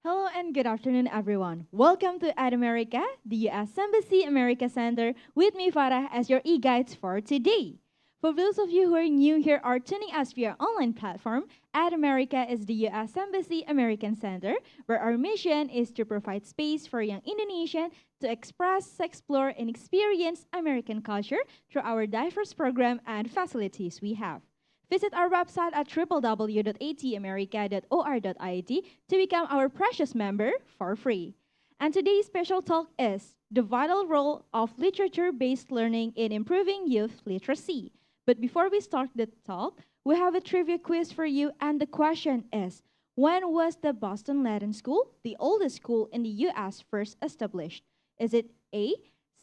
Hello and good afternoon, everyone. Welcome to Ad America, the U.S. Embassy America Center, with me, Farah, as your e-guides for today. For those of you who are new here or tuning us via online platform, Ad America is the U.S. Embassy American Center, where our mission is to provide space for young Indonesians to express, explore, and experience American culture through our diverse program and facilities we have. Visit our website at www.atamerica.or.it to become our precious member for free. And today's special talk is the vital role of literature-based learning in improving youth literacy. But before we start the talk, we have a trivia quiz for you, and the question is, when was the Boston Latin School, the oldest school in the U.S., first established? Is it A,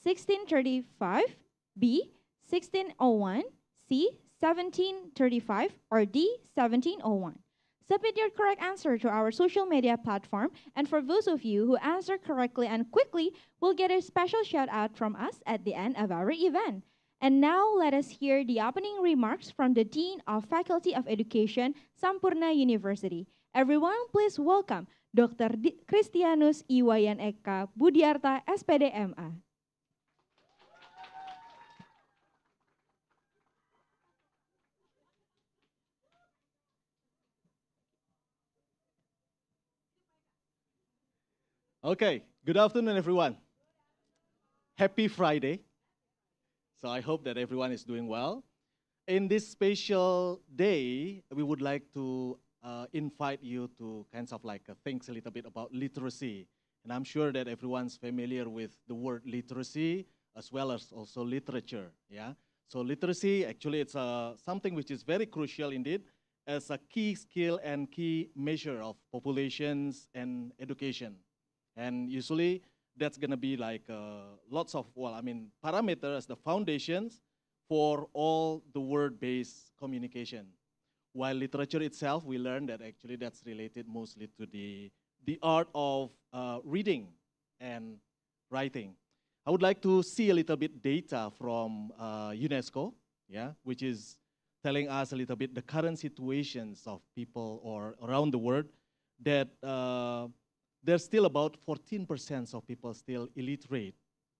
1635, B, 1601, C, 1735, or D, 1701? Submit your correct answer to our social media platform, and for those of you who answer correctly and quickly, will get a special shout out from us at the end of our event. And now let us hear the opening remarks from the Dean of Faculty of Education, Sampurna University. Everyone, please welcome Dr. Christianus Iwayan Eka Budiarta, SPD MA. Okay, good afternoon, everyone. Happy Friday. So I hope that everyone is doing well. In this special day, we would like to invite you to think a little bit about literacy. And I'm sure that everyone's familiar with the word literacy as well as also literature. Yeah. So literacy, actually, it's something which is very crucial indeed as a key skill and key measure of populations and education. And usually that's going to be like lots of, parameters, the foundations for all the word-based communication. While literature itself, we learned that actually that's related mostly to the art of reading and writing. I would like to see a little bit data from UNESCO, yeah, which is telling us a little bit the current situations of people or around the world that there's still about 14% of people still illiterate,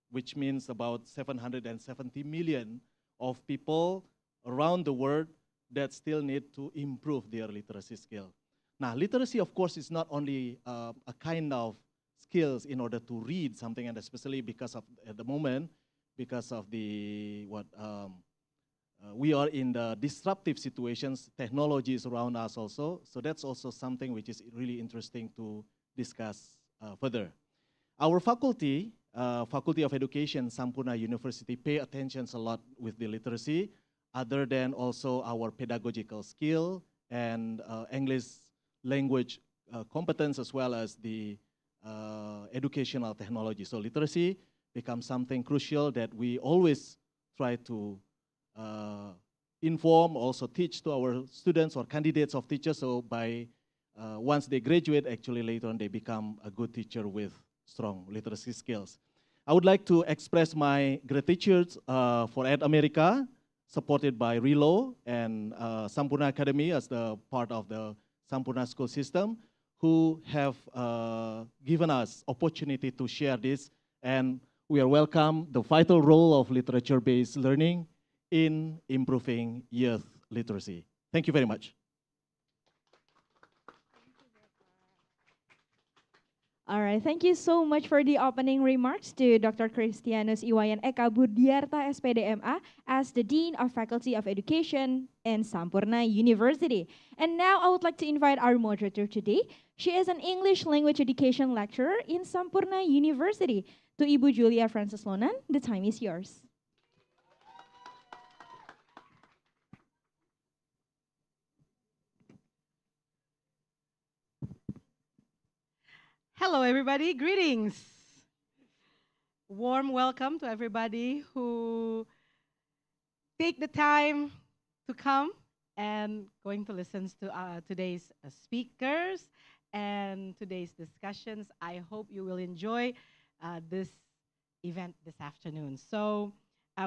which means about 770 million of people around the world that still need to improve their literacy skill. Now, literacy, of course, is not only a kind of skills in order to read something, and especially because of, at the moment, because of the, we are in the disruptive situations, technology is around us also, so that's also something which is really interesting to discuss further. Our faculty, Faculty of Education, Sampurna University, pay attention a lot with the literacy, other than also our pedagogical skill and English language competence, as well as the educational technology. So literacy becomes something crucial that we always try to inform, also teach to our students or candidates of teachers. So by once they graduate, actually later on they become a good teacher with strong literacy skills. I would like to express my gratitude for Ad America, supported by RELO and Sampurna Academy as the part of the Sampurna school system, who have given us opportunity to share this, and we are welcome the vital role of literature-based learning in improving youth literacy. Thank you very much. All right, thank you so much for the opening remarks to Dr. Christianus Iwayan Eka Budiarta, SPD MA, as the Dean of Faculty of Education in Sampurna University. And now I would like to invite our moderator today. She is an English language education lecturer in Sampurna University. To Ibu Julia Francis Lonan, the time is yours. Hello, everybody. Greetings. Warm welcome to everybody who take the time to come and going to listen to today's speakers and today's discussions. I hope you will enjoy this event this afternoon. So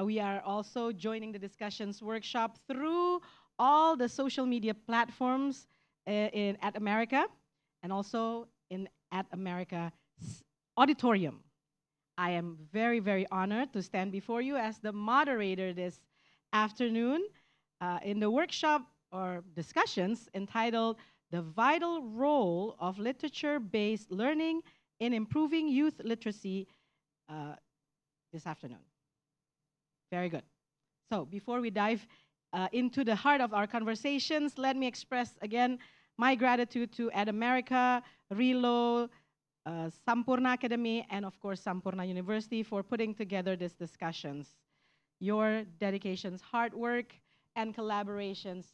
we are also joining the discussions workshop through all the social media platforms at America, and also in At America Auditorium. I am very, very honored to stand before you as the moderator this afternoon in the workshop or discussions entitled The Vital Role of Literature-Based Learning in Improving Youth Literacy uh, this afternoon. Very good. So before we dive into the heart of our conversations, let me express again my gratitude to Ad America, Rilo, Sampurna Academy, and of course Sampurna University for putting together these discussions. Your dedications, hard work, and collaborations.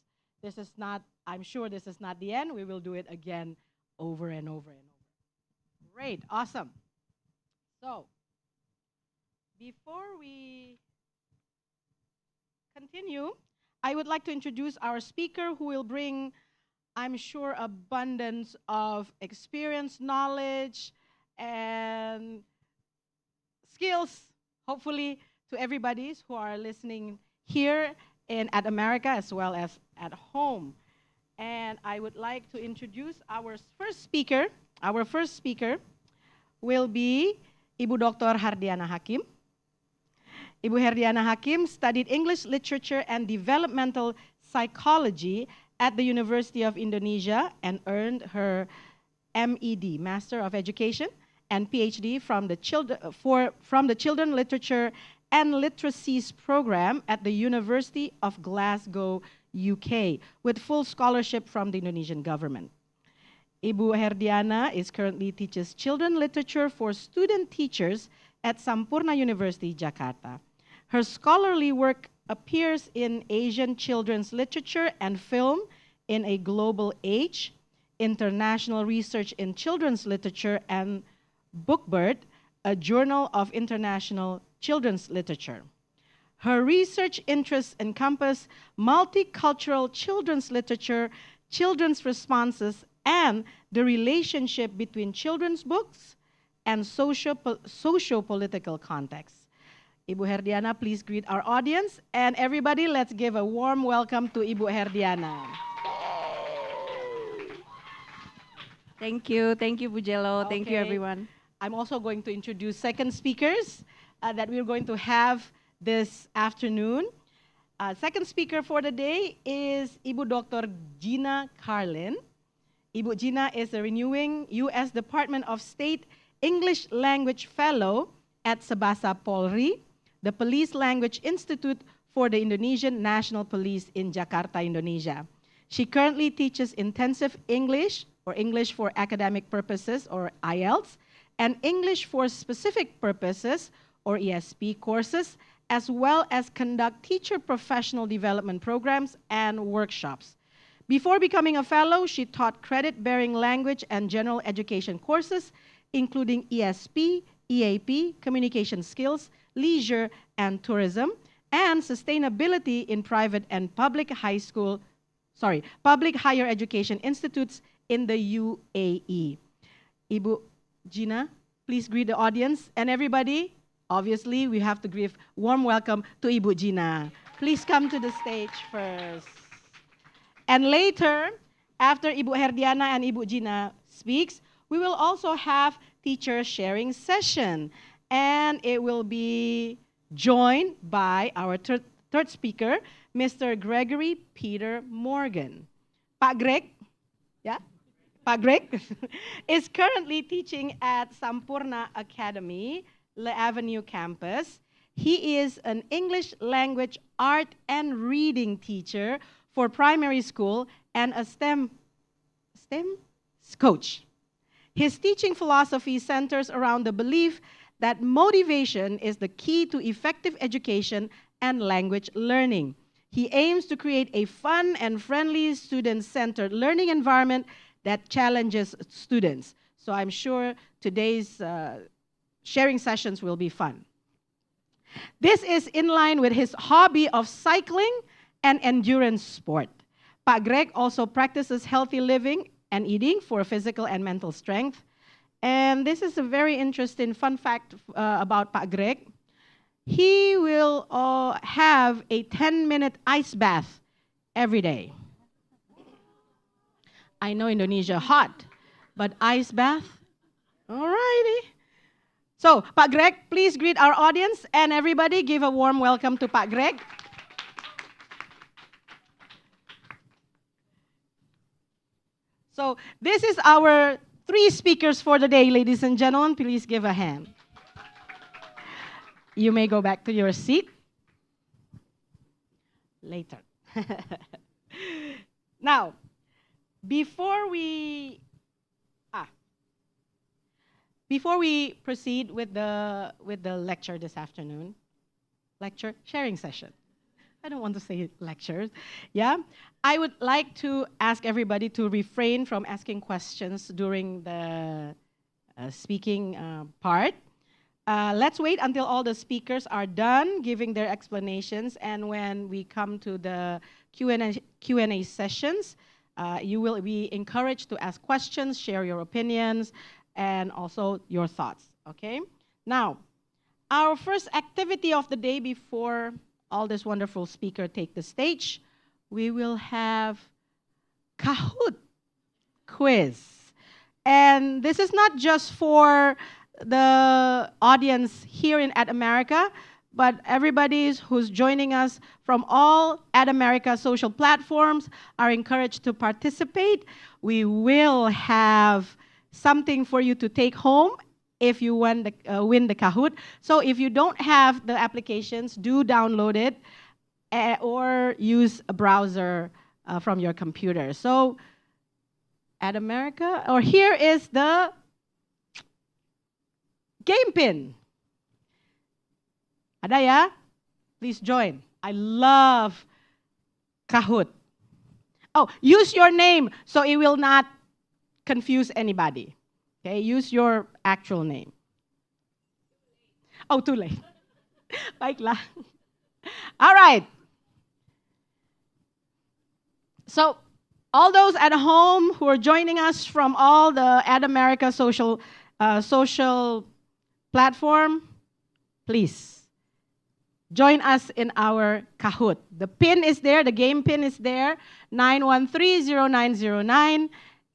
This is not, I'm sure this is not the end. We will do it again over and over and over. Great, awesome. So, before we continue, I would like to introduce our speaker who will bring, I'm sure, abundance of experience, knowledge, and skills, hopefully, to everybody who are listening here at America as well as at home. And I would like to introduce our first speaker. Our first speaker will be Ibu Dr. Hardiana Hakim. Ibu Herdiana Hakim studied English literature and developmental psychology at the University of Indonesia and earned her MED, Master of Education, and PhD from the Children Literature and Literacies program at the University of Glasgow, UK, with full scholarship from the Indonesian government. Ibu Herdiana currently teaches children literature for student teachers at Sampurna University, Jakarta. Her scholarly work appears in Asian children's literature and film in A Global Age, International Research in Children's Literature, and Bookbird, a journal of international children's literature. Her research interests encompass multicultural children's literature, children's responses, and the relationship between children's books and socio-political contexts. Ibu Herdiana, please greet our audience. And everybody, let's give a warm welcome to Ibu Herdiana. Thank you, Bujelo. Thank you, everyone. I'm also going to introduce second speakers that we're going to have this afternoon. Second speaker for the day is Ibu Dr. Gina Carlin. Ibu Gina is a renewing U.S. Department of State English Language Fellow at Sabasa Polri, the Police Language Institute for the Indonesian National Police in Jakarta, Indonesia. She currently teaches intensive English, or English for academic purposes, or IELTS, and English for specific purposes, or ESP courses, as well as conduct teacher professional development programs and workshops. Before becoming a fellow, she taught credit-bearing language and general education courses, including ESP, EAP, communication skills, leisure and tourism, and sustainability in private and public public higher education institutes in the UAE. Ibu Gina, please greet the audience. And everybody, obviously, we have to give warm welcome to Ibu Gina. Please come to the stage first. And later, after Ibu Herdiana and Ibu Gina speaks, we will also have teacher sharing session. And it will be joined by our third speaker, Mr. Gregory Peter Morgan. Pak Greg, yeah? Pak Greg is currently teaching at Sampurna Academy, Le Avenue campus. He is an English language, art, and reading teacher for primary school and a STEM coach. His teaching philosophy centers around the belief that motivation is the key to effective education and language learning. He aims to create a fun and friendly student-centered learning environment that challenges students. So I'm sure today's sharing sessions will be fun. This is in line with his hobby of cycling and endurance sport. Pak Greg also practices healthy living and eating for physical and mental strength. And this is a very interesting fun fact about Pak Greg. He will have a 10-minute ice bath every day. I know Indonesia hot, But ice bath? Alrighty. So, Pak Greg, please greet our audience and everybody give a warm welcome to Pak Greg. So, this is our 3 speakers for the day, ladies and gentlemen. Please give a hand. You may go back to your seat later. Now, before we proceed with the lecture this afternoon, lecture sharing session. I don't want to say lectures. Yeah, I would like to ask everybody to refrain from asking questions during the speaking part. Let's wait until all the speakers are done giving their explanations, and when we come to the Q&A sessions, you will be encouraged to ask questions, share your opinions, and also your thoughts, okay? Now, our first activity of the day before all this wonderful speaker take the stage, we will have Kahoot quiz. And this is not just for the audience here in Ad America, but everybody who's joining us from all Ad America social platforms are encouraged to participate. We will have something for you to take home if you win the Kahoot. So if you don't have the applications, do download it or use a browser from your computer. So Ad America, or here is the game pin. Ada ya? Please join. I love Kahoot. Oh, use your name so it will not confuse anybody. Okay, use your actual name. Oh, too late. Baiklah. All right. So, all those at home who are joining us from all the Ad America social platform, please join us in our Kahoot. The pin is there, the game pin is there, 9130909.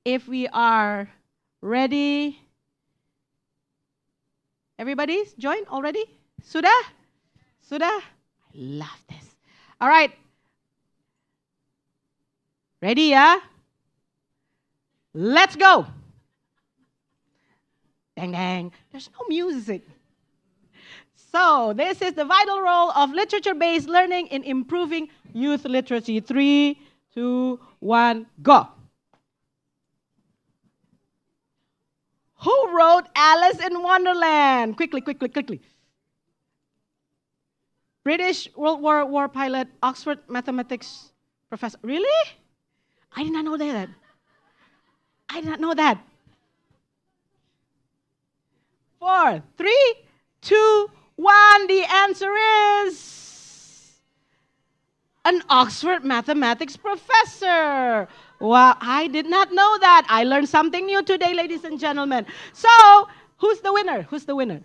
If we are ready, everybody's joined already? Sudah? Sudah? I love this. All right. Ready, yeah? Let's go. Dang, dang. There's no music. So, this is the vital role of literature-based learning in improving youth literacy. 3, 2, 1, go. Who wrote Alice in Wonderland? Quickly, quickly, quickly. British World War pilot, Oxford mathematics professor. Really? I did not know that. I did not know that. 4, 3, 2, 1. The answer is an Oxford mathematics professor. Wow, I did not know that. I learned something new today, ladies and gentlemen. So, who's the winner? Who's the winner?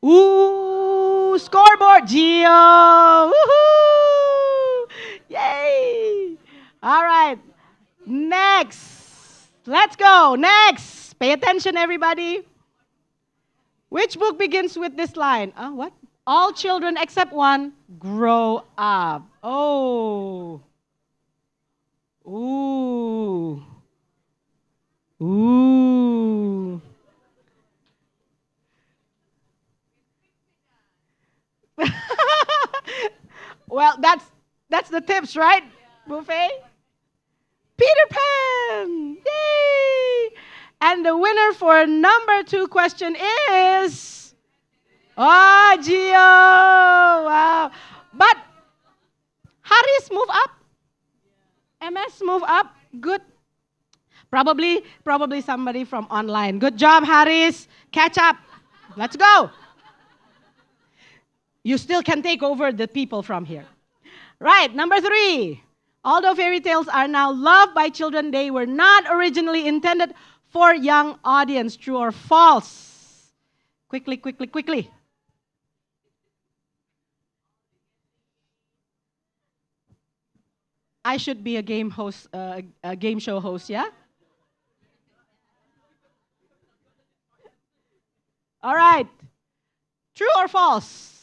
Ooh, scoreboard, Gio. Woohoo! Yay! All right, next. Let's go. Next. Pay attention, everybody. Which book begins with this line? What? All children except one grow up. Oh. Ooh. Ooh. Well, that's the tips, right? Buffet? Peter Pan! Yay! And the winner for number 2 question is... Oh, Gio! Wow. But Haris, move up. MS, move up. Good. Probably somebody from online. Good job, Haris. Catch up. Let's go. You still can take over the people from here. Right, number 3. Although fairy tales are now loved by children, they were not originally intended for young audience. True or false? Quickly, quickly, quickly. I should be a game host, a game show host, yeah? All right. True or false?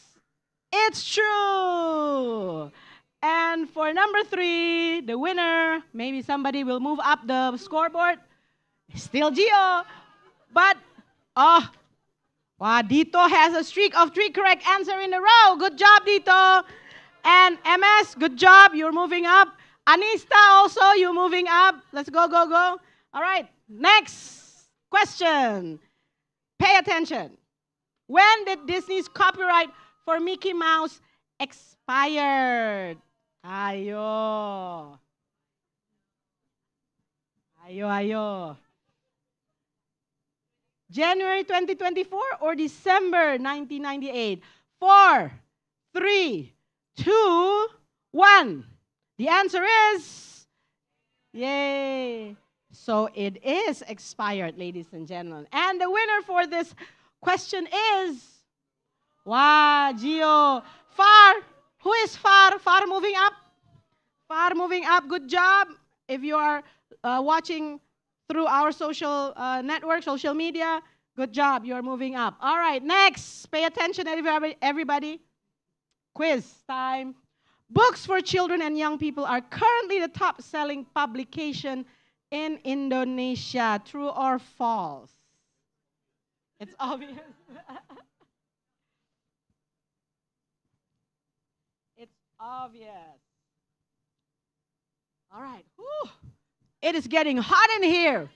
It's true. And for number 3, the winner, maybe somebody will move up the scoreboard. Still Gio. But, oh, wow, Dito has a streak of 3 correct answers in a row. Good job, Dito. And MS, good job. You're moving up. Anista also, you're moving up. Let's go, go, go. All right, next question. Pay attention. When did Disney's copyright for Mickey Mouse expired? Ayo. Ayo, ayo. January 2024 or December 1998? 4, 3, 2, 1. The answer is, yay. So it is expired, ladies and gentlemen. And the winner for this question is, wow, Gio. Far, who is Far? Far moving up. Far moving up, good job. If you are watching through our social network, social media, good job, you're moving up. All right, next, pay attention everybody. Quiz time. Books for children and young people are currently the top-selling publication in Indonesia. True or false? It's obvious. It's obvious. All right. Whew. It is getting hot in here.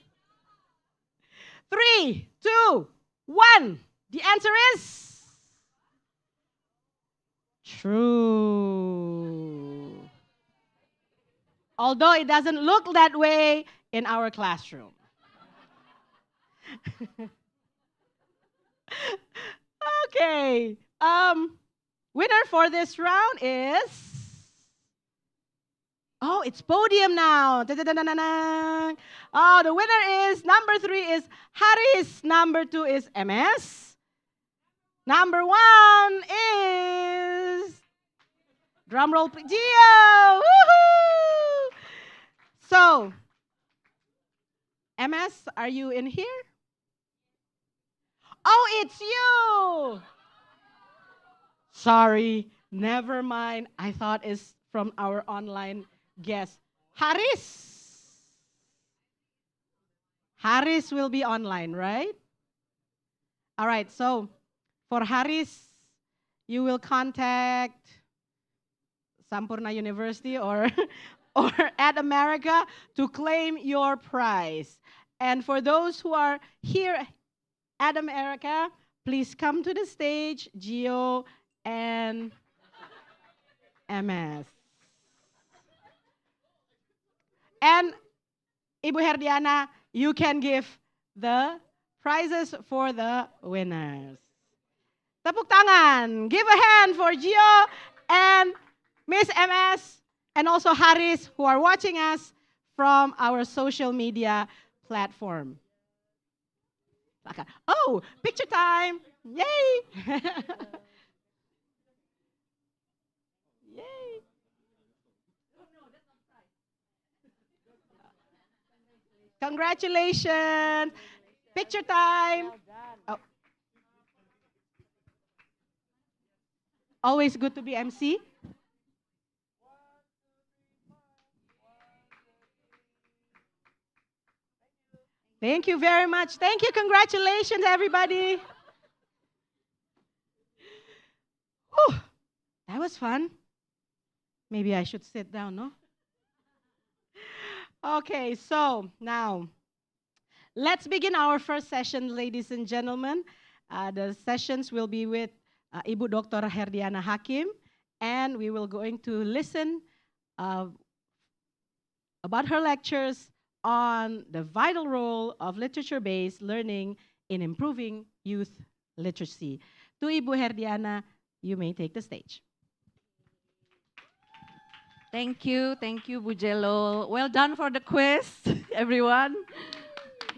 3, 2, 1. The answer is true. Although it doesn't look that way in our classroom. Okay. Winner for this round is, oh, it's podium now. Da-da-da-da-da-da. Oh, the winner is, number 3 is Haris, number 2 is MS. Number 1 is, drum roll, Gio. Woohoo! So, MS, are you in here? Oh, it's you. Sorry, never mind. I thought it's from our online guest. Haris. Haris will be online, right? All right, so for Haris, you will contact Sampurna University or at America to claim your prize. And for those who are here at America, please come to the stage, Gio and MS. And Ibu Herdiana, you can give the prizes for the winners. Tepuk tangan. Give a hand for Gio and Miss MS and also Haris who are watching us from our social media platform. Oh, picture time. Yay. Yay. Congratulations. Picture time. Oh. Always good to be MC. Thank you very much. Thank you. Congratulations, everybody. Whew, that was fun. Maybe I should sit down, no? Okay, so now let's begin our first session, ladies and gentlemen. The sessions will be with Ibu Dr. Herdiana Hakim, and we will going to listen about her lectures on the vital role of literature-based learning in improving youth literacy. To Ibu Herdiana, you may take the stage. Thank you, Bujelo. Well done for the quiz, everyone.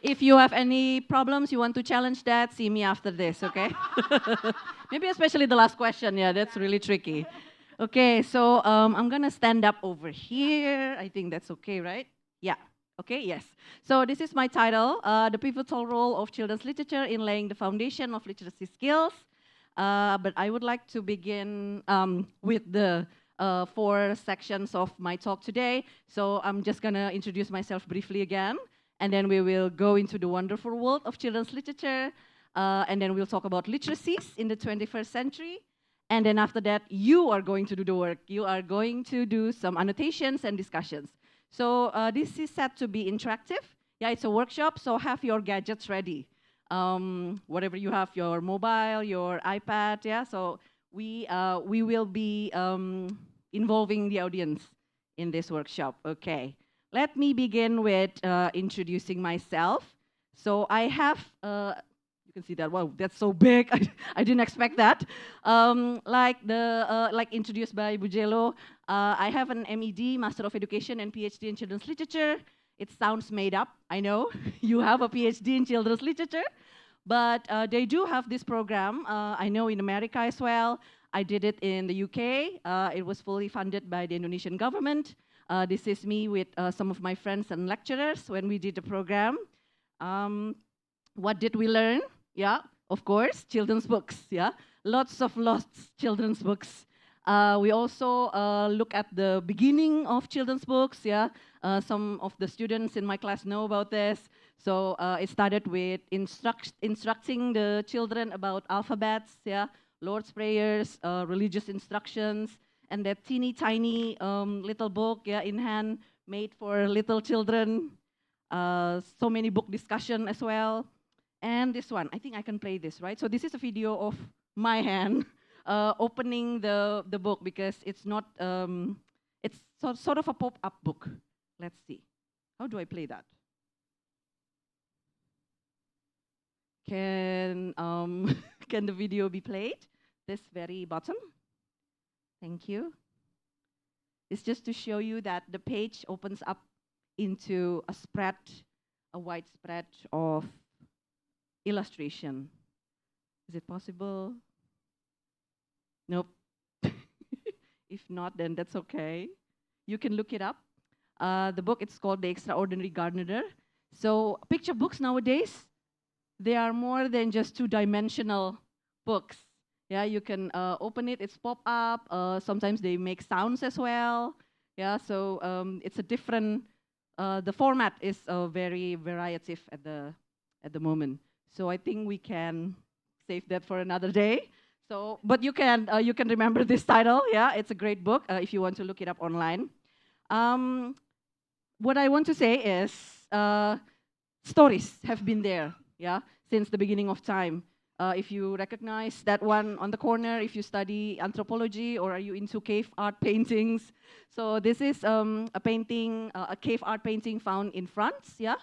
If you have any problems, you want to challenge that, see me after this, okay? Maybe especially the last question, yeah, that's really tricky. Okay, so I'm gonna stand up over here. I think that's okay, right? Yeah, Okay, yes. So this is my title, The Pivotal Role of Children's Literature in Laying the Foundation of Literacy Skills. But I would like to begin with the 4 sections of my talk today. So I'm just going to introduce myself briefly again, and then we will go into the wonderful world of children's literature, and then we'll talk about literacies in the 21st century. And then after that, you are going to do the work. You are going to do some annotations and discussions. So this is set to be interactive. Yeah, it's a workshop, so have your gadgets ready. Whatever you have, your mobile, your iPad, yeah. So we will be involving the audience in this workshop. Okay, let me begin with introducing myself. So I have, you can see that. Wow, that's so big. I didn't expect that. Like introduced by Bujelo, I have an MED, Master of Education, and PhD in Children's Literature. It sounds made up, I know. You have a PhD in Children's Literature, but they do have this program. I know in America as well. I did it in the UK. It was fully funded by the Indonesian government. This is me with some of my friends and lecturers when we did the program. What did we learn? Yeah, of course, children's books, yeah. Lots of children's books. We also look at the beginning of children's books, yeah. Some of the students in my class know about this. So it started with instructing the children about alphabets, yeah, Lord's prayers, religious instructions, and that teeny tiny little book, yeah, in hand, made for little children. So many book discussion as well. And this one, I think I can play this, right? So this is a video of my hand opening the book because it's not, it's sort of a pop-up book. Let's see. How do I play that? Can, can the video be played? This very bottom. Thank you. It's just to show you that the page opens up into a spread, a wide spread of illustration. Is it possible? Nope. If not, then that's okay. You can look it up. The book, it's called The Extraordinary Gardener. So picture books nowadays, they are more than just 2-dimensional books. Yeah, you can open it, it's pop up. Sometimes they make sounds as well. Yeah, so it's a different, the format is very variative at the moment. So I think we can save that for another day. So, but you can remember this title. Yeah, it's a great book if you want to look it up online. What I want to say is stories have been there, yeah, since the beginning of time. If you recognize that one on the corner, if you study anthropology or are you into cave art paintings. So this is a painting, a cave art painting found in France, yeah,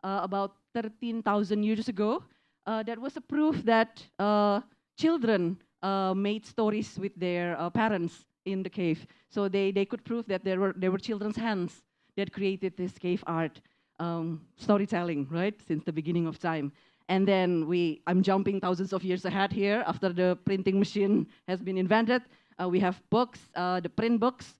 about 13,000 years ago. That was a proof that children made stories with their parents in the cave. So they could prove that there were children's hands that created this cave art storytelling, right, since the beginning of time. And then I'm jumping thousands of years ahead here after the printing machine has been invented. We have books, the print books.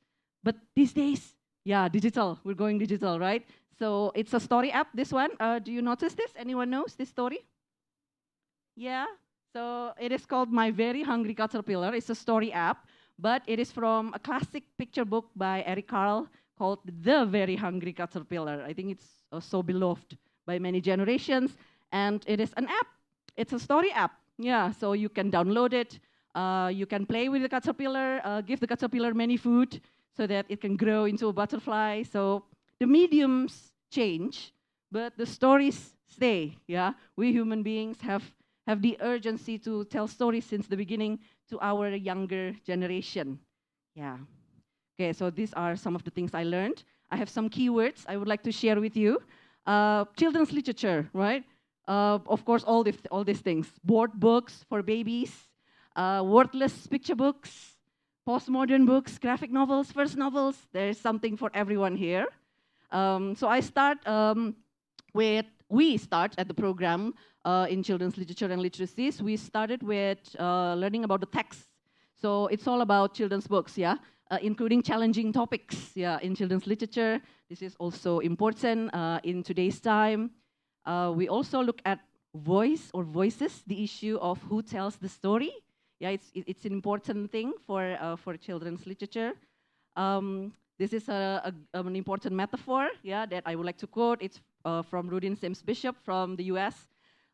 But these days, yeah, digital. We're going digital, right? So it's a story app, this one. Do you notice this? Anyone knows this story? Yeah, so it is called My Very Hungry Caterpillar. It's a story app, but it is from a classic picture book by Eric Carle called The Very Hungry Caterpillar. I think it's so beloved by many generations, and it is an app. It's a story app, yeah, so you can download it. You can play with the caterpillar, give the caterpillar many food so that it can grow into a butterfly. So the mediums change, but the stories stay, yeah? We human beings have the urgency to tell stories since the beginning to our younger generation. Yeah. Okay, so these are some of the things I learned. I have some keywords I would like to share with you. Children's literature, right? Of course, all these things. Board books for babies, wordless picture books, postmodern books, graphic novels, first novels. There's something for everyone here. So we start at the program in children's literature and literacies. We started with learning about the text. So it's all about children's books, yeah? including challenging topics, yeah, in children's literature. This is also important in today's time. We also look at voice or voices, the issue of who tells the story. Yeah, it's an important thing for children's literature. This is an important metaphor, yeah, that I would like to quote. It's from Rudin Sims Bishop from the U.S.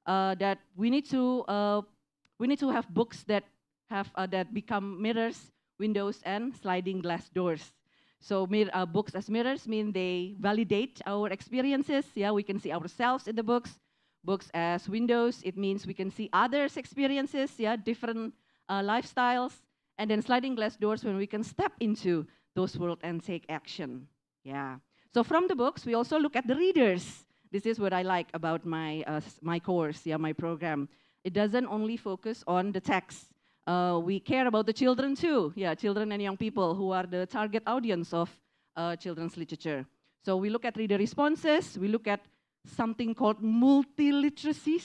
That we need to have books that that become mirrors, windows, and sliding glass doors. So books as mirrors mean they validate our experiences. Yeah, we can see ourselves in the books. Books as windows, it means we can see others' experiences, yeah, different lifestyles. And then sliding glass doors when we can step into those worlds and take action. Yeah. So from the books, we also look at the readers. This is what I like about my course, yeah, my program. It doesn't only focus on the text. We care about the children too. Yeah, children and young people who are the target audience of children's literature. So we look at reader responses. We look at something called multiliteracies.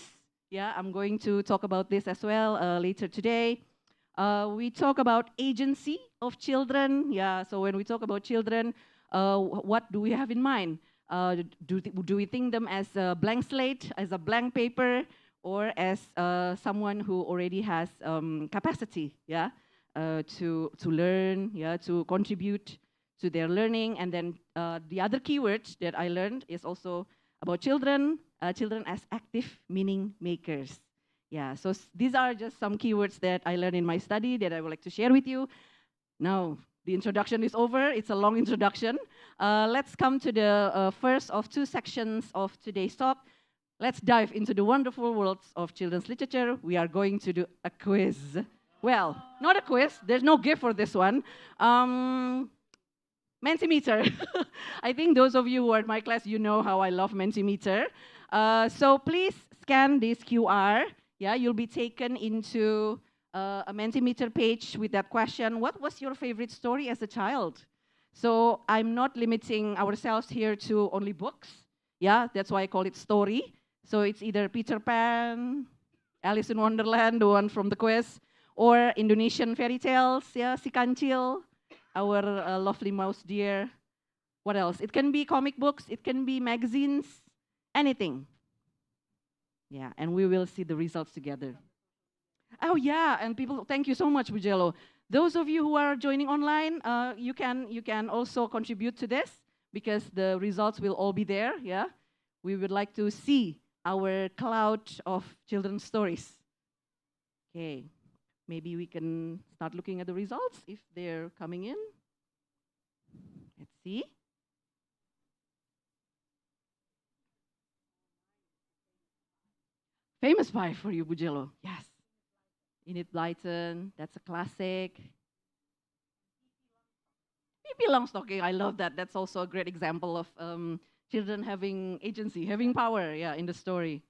Yeah, I'm going to talk about this as well later today. We talk about agency of children. Yeah, so when we talk about children, what do we have in mind? Do we think them as a blank slate, as a blank paper, or as someone who already has capacity, yeah, to learn, yeah, to contribute to their learning? And then the other keyword that I learned is also about children, children as active meaning makers. Yeah, so these are just some keywords that I learned in my study that I would like to share with you. Now, the introduction is over. It's a long introduction. Let's come to the first of two sections of today's talk. Let's dive into the wonderful worlds of children's literature. We are going to do a quiz. Well, not a quiz. There's no gift for this one. Mentimeter. I think those of you who are in my class, you know how I love Mentimeter. So please scan this QR. Yeah, you'll be taken into a Mentimeter page with that question. What was your favorite story as a child? So I'm not limiting ourselves here to only books. Yeah, that's why I call it story. So it's either Peter Pan, Alice in Wonderland, the one from the quiz, or Indonesian fairy tales, yeah, Si Kancil, our lovely mouse deer. What else? It can be comic books, it can be magazines, anything. Yeah, and we will see the results together. Oh yeah, and people, thank you so much, Bujelo. Those of you who are joining online, you can also contribute to this because the results will all be there. Yeah, we would like to see our cloud of children's stories. Okay, maybe we can start looking at the results if they're coming in. Let's see. Famous Five for you, Bujelo. Yes. Enid Blyton, that's a classic. Pippi Longstocking, I love that. That's also a great example of children having agency, having power, yeah, in the story.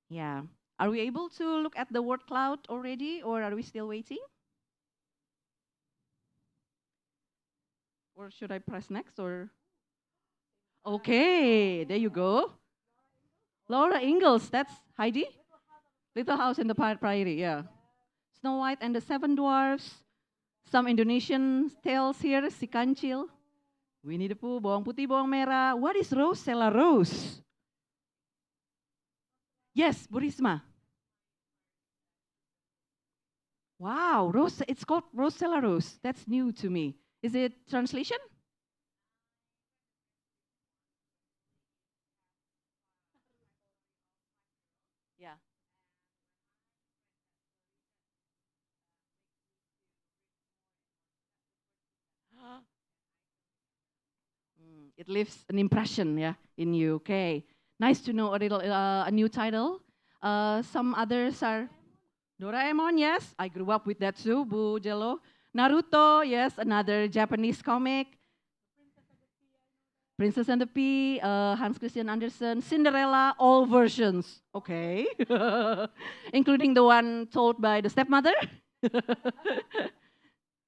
Yeah. Are we able to look at the word cloud already, or are we still waiting? Or should I press next, or? Okay, there you go. Laura Ingalls, that's Heidi? Little House in the Prairie, yeah. Snow White and the Seven Dwarfs. Some Indonesian tales here, Si Kancil. Winnie the Pooh, Bawang Putih, Bawang Merah. What is Rosella Rose? Yes, Burisma. Wow, Rose, it's called Rosella Rose. That's new to me. Is it translation? Yeah. It leaves an impression, yeah, in you. Okay, nice to know a little a new title. Some others are Doraemon. Yes, I grew up with that too. Bu Jello. Naruto. Yes, another Japanese comic. Princess and the Pea, Hans Christian Andersen, Cinderella, all versions. Okay, including the one told by the stepmother.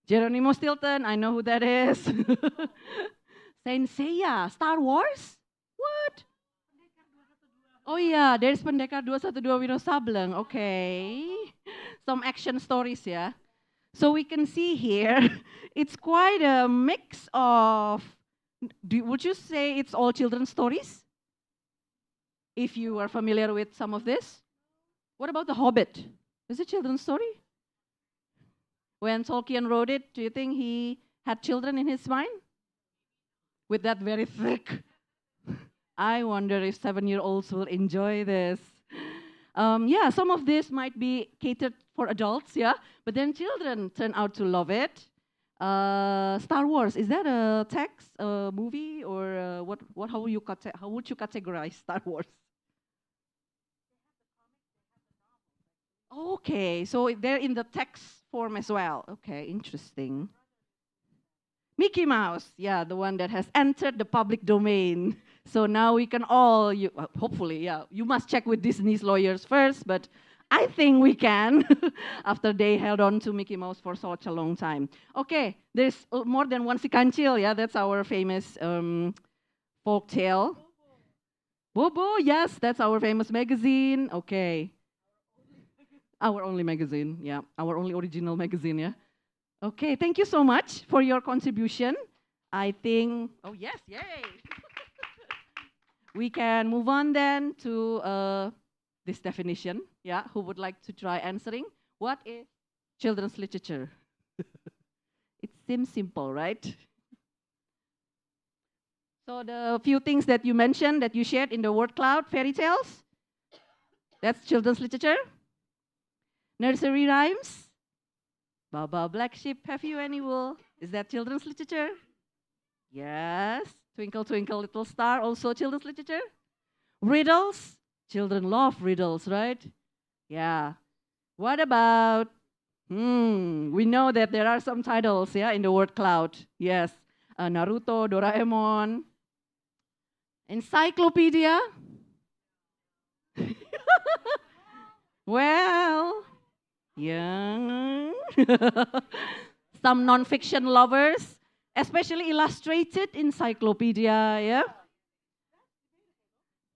Geronimo Stilton, I know who that is. Saint Seiya, Star Wars? What? Oh yeah, there's Pendekar 212 Wiro Sableng. Okay. Some action stories, yeah. So we can see here, it's quite a mix of, would you say it's all children's stories? If you are familiar with some of this? What about The Hobbit? Is it a children's story? When Tolkien wrote it, do you think he had children in his mind? With that very thick. I wonder if 7-year-olds will enjoy this. Yeah, some of this might be catered for adults, yeah, but then children turn out to love it. Star Wars, is that a text, a movie, or how would you categorize Star Wars? Okay, so they're in the text form as well. Okay, interesting. Mickey Mouse, yeah, the one that has entered the public domain. So now we can all, hopefully, yeah, you must check with Disney's lawyers first, but I think we can, after they held on to Mickey Mouse for such a long time. Okay, there's more than one si kancil, yeah, that's our famous folk tale. Bobo, yes, that's our famous magazine. Okay. Our only magazine, yeah, our only original magazine, yeah. Okay, thank you so much for your contribution. I think, oh yes, yay. We can move on then to this definition, yeah, who would like to try answering? What is children's literature? It seems simple, right? So the few things that you mentioned, that you shared in the word cloud, fairy tales, that's children's literature. Nursery rhymes, Baba Black Sheep, Have You Any Wool? Is that children's literature? Yes. Twinkle, Twinkle, Little Star, also children's literature. Riddles, children love riddles, right? Yeah. What about, we know that there are some titles, yeah, in the word cloud. Yes. Naruto, Doraemon. Encyclopedia. Well, yeah. Some non-fiction lovers, especially illustrated encyclopedia, yeah.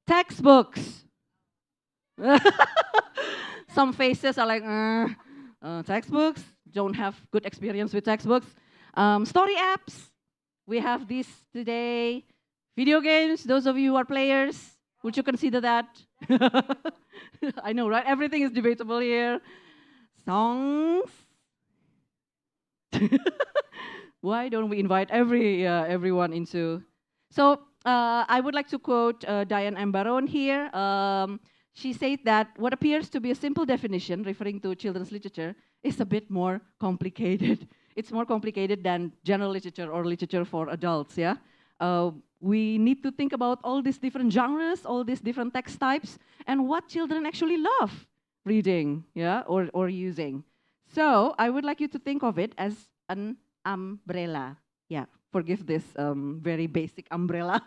Textbooks. Some faces are like, textbooks, don't have good experience with textbooks. Story apps, we have this today. Video games, those of you who are players, would you consider that? I know, right? Everything is debatable here. Songs. Why don't we invite everyone into? So I would like to quote Diane M. Baron here. She said that what appears to be a simple definition, referring to children's literature, is a bit more complicated. It's more complicated than general literature or literature for adults. Yeah, we need to think about all these different genres, all these different text types, and what children actually love reading, yeah, or using. So I would like you to think of it as an umbrella. Yeah, forgive this very basic umbrella.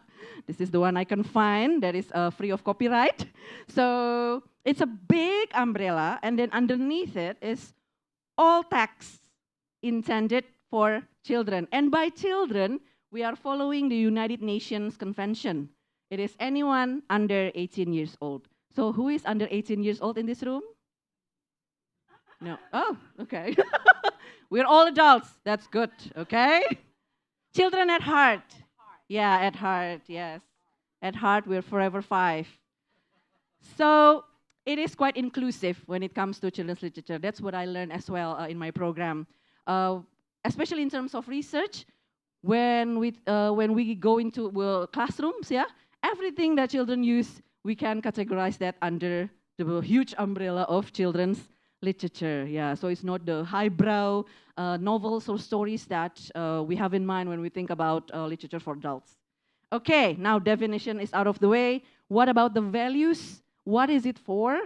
This is the one I can find that is free of copyright. So it's a big umbrella, and then underneath it is all text intended for children. And by children, we are following the United Nations Convention. It is anyone under 18 years old. So who is under 18 years old in this room? No. Oh, okay. We're all adults. That's good, okay? Children at heart. Yeah, at heart, yes. At heart, we're forever 5. So it is quite inclusive when it comes to children's literature. That's what I learned as well in my program. Especially in terms of research, when we go into classrooms, yeah, everything that children use, we can categorize that under the huge umbrella of children's literature. Yeah, so it's not the highbrow novels or stories that we have in mind when we think about literature for adults. Okay, now definition is out of the way. What about the values? What is it for?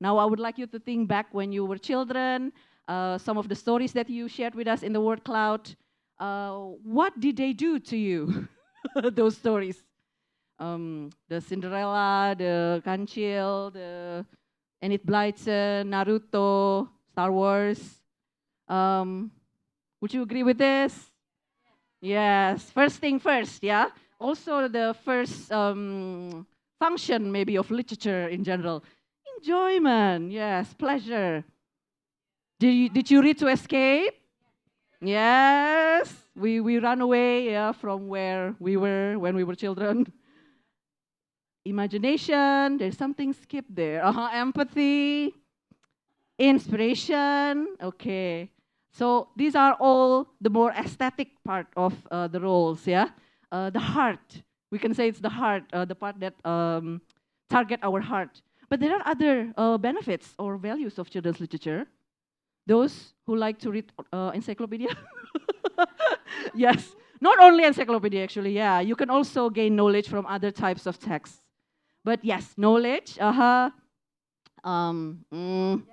Now I would like you to think back when you were children, some of the stories that you shared with us in the word cloud. What did they do to you, those stories? The Cinderella, the Kancil, the Enid Blyton, Naruto, Star Wars. Would you agree with this? Yes, first thing first, yeah? Also the first function maybe of literature in general. Enjoyment, yes, pleasure. Did you read to escape? Yes. We ran away, yeah, from where we were when we were children. Imagination, there's something skipped there. Empathy, inspiration. Okay. So these are all the more aesthetic part of the roles, yeah? The heart. We can say it's the heart, the part that target our heart. But there are other benefits or values of children's literature. Those who like to read encyclopedia? Yes, not only encyclopedia actually, yeah. You can also gain knowledge from other types of texts. But yes, knowledge, um, mm,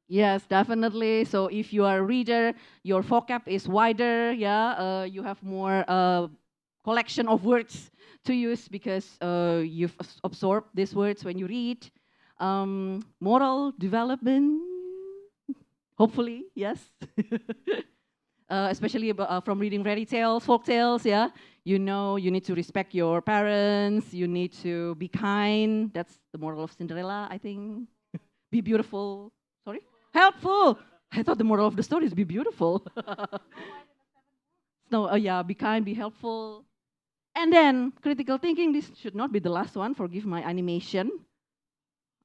yes, definitely. So if you are a reader, your vocab is wider, yeah. You have more collection of words to use because you've absorbed these words when you read. Moral development, hopefully, yes. Especially from reading fairy tales, folk tales, yeah. You know, you need to respect your parents, you need to be kind. That's the moral of Cinderella, I think. Be beautiful. Sorry? Helpful. I thought the moral of the story is be beautiful. No, yeah, be kind, be helpful. And then critical thinking, this should not be the last one. Forgive my animation.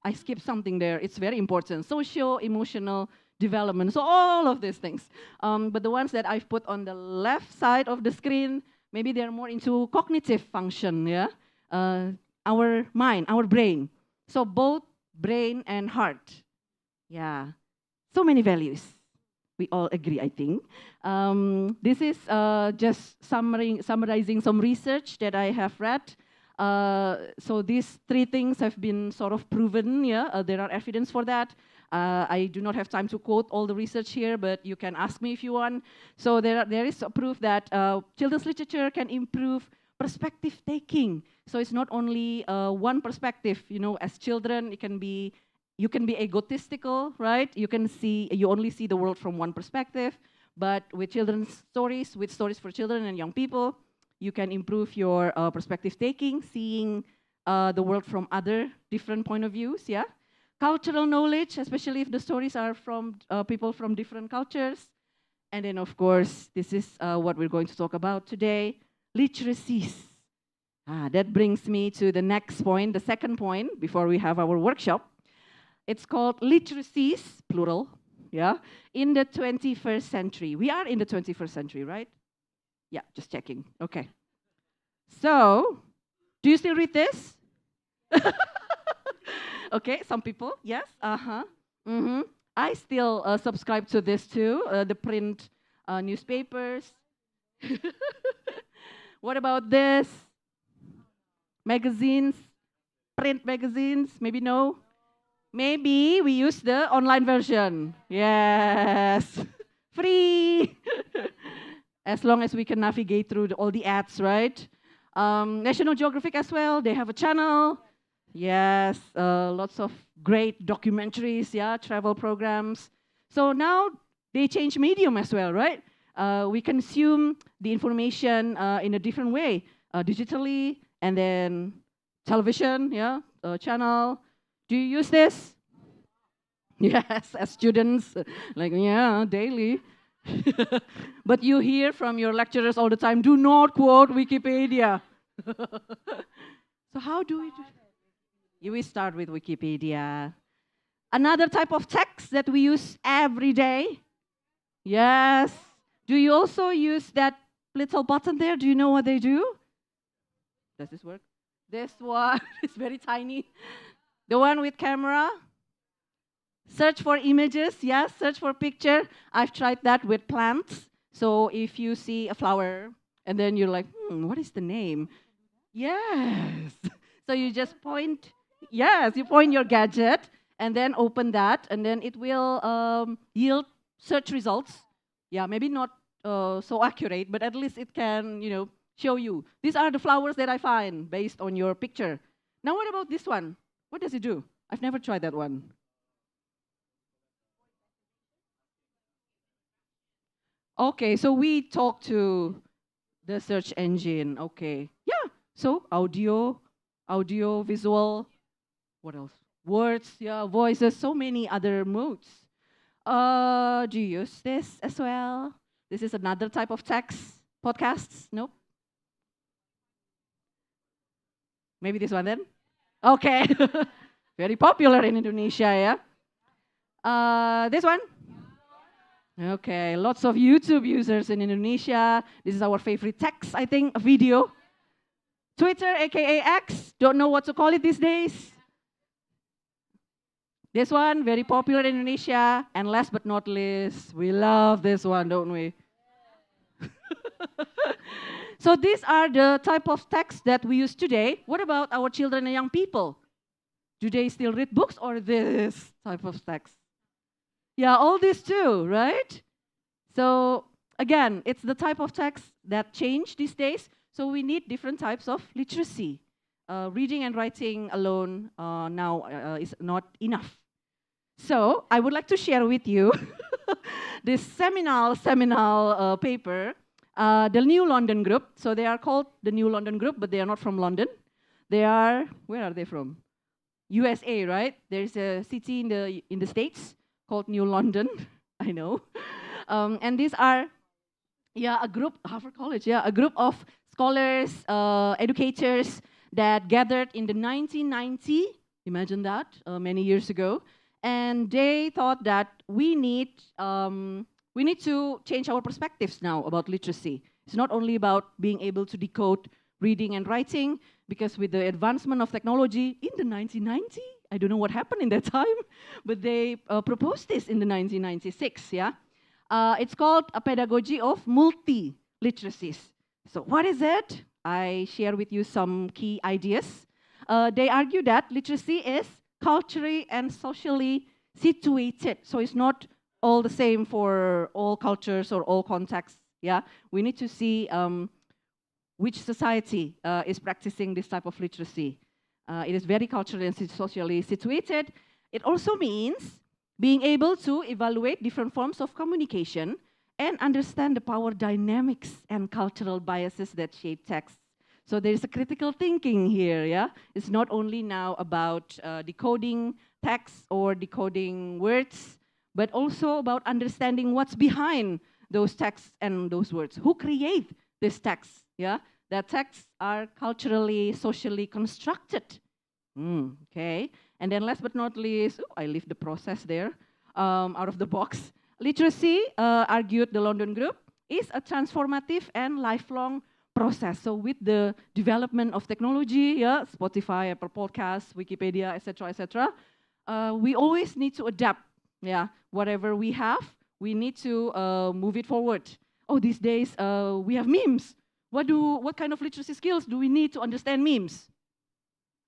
I skipped something there. It's very important. Social, emotional development. So all of these things. But the ones that I've put on the left side of the screen, maybe they're more into cognitive function, yeah? Our mind, our brain. So both brain and heart. Yeah. So many values. We all agree, I think. This is just summarizing some research that I have read. So these three things have been sort of proven, yeah, there are evidence for that. I do not have time to quote all the research here, but you can ask me if you want. So there is a proof that children's literature can improve perspective taking. So it's not only one perspective, you know, as children, you can be egotistical, right? You only see the world from one perspective, but with children's stories, with stories for children and young people, you can improve your perspective taking, seeing the world from other different point of views, yeah? Cultural knowledge, especially if the stories are from people from different cultures. And then, of course, this is what we're going to talk about today, literacies. That brings me to the next point, the second point, before we have our workshop. It's called literacies, plural, yeah, in the 21st century. We are in the 21st century, right? Yeah, just checking. Okay. So, do you still read this? Okay, some people, yes. Mm-hmm. I still subscribe to this too, the print newspapers. What about this? Magazines, print magazines, maybe no? Maybe we use the online version. Yes. Free. As long as we can navigate through all the ads, right? National Geographic as well, they have a channel. Yes, lots of great documentaries, yeah, travel programs. So now they change medium as well, right? We consume the information in a different way, digitally, and then television, yeah, channel. Do you use this? Yes, as students, like, yeah, daily. But you hear from your lecturers all the time, do not quote Wikipedia. So how do we do? We start with Wikipedia. Another type of text that we use every day. Yes. Do you also use that little button there? Do you know what they do? Does this work? This one is very tiny. The one with camera. Search for images, yes, search for picture. I've tried that with plants. So if you see a flower and then you're like, what is the name? Yes. So you just point, yes, you point your gadget and then open that and then it will yield search results. Yeah, maybe not so accurate, but at least it can, show you. These are the flowers that I find based on your picture. Now what about this one? What does it do? I've never tried that one. Okay, so we talk to the search engine. Okay. Yeah. So audio, visual, what else? Words, yeah, voices, so many other modes. Do you use this as well? This is another type of text podcasts. Nope. Maybe this one then. Okay. Very popular in Indonesia, yeah. This one. Okay, lots of YouTube users in Indonesia. This is our favorite text, I think, a video. Twitter, aka X, don't know what to call it these days. This one, very popular in Indonesia. And last but not least, we love this one, don't we? So these are the type of texts that we use today. What about our children and young people? Do they still read books or this type of text? Yeah, all these too, right? So again, it's the type of text that change these days. So we need different types of literacy. Reading and writing alone now is not enough. So I would like to share with you this seminal paper, the New London Group. So they are called the New London Group, but they are not from London. They are, where are they from? USA, right? There's a city in the States called New London. I know. And these are, a group, Harvard College, a group of scholars, educators that gathered in the 1990, imagine that, many years ago. And they thought that we need to change our perspectives now about literacy. It's not only about being able to decode reading and writing, because with the advancement of technology in the 1990s, I don't know what happened in that time, but they proposed this in the 1996, yeah? It's called a pedagogy of multi-literacies. So what is it? I share with you some key ideas. They argue that literacy is culturally and socially situated. So it's not all the same for all cultures or all contexts, yeah? We need to see which society is practicing this type of literacy. It is very culturally and socially situated. It also means being able to evaluate different forms of communication and understand the power dynamics and cultural biases that shape texts. So there is a critical thinking here, yeah? It's not only now about decoding text or decoding words, but also about understanding what's behind those texts and those words. Who create this text, yeah? That texts are culturally, socially constructed. Okay. And then last but not least, I leave the process there, out of the box. Literacy, argued the London Group, is a transformative and lifelong process. So with the development of technology, yeah, Spotify, Apple Podcasts, Wikipedia, etc., we always need to adapt. Yeah, whatever we have, we need to move it forward. Oh, these days we have memes. What kind of literacy skills do we need to understand memes?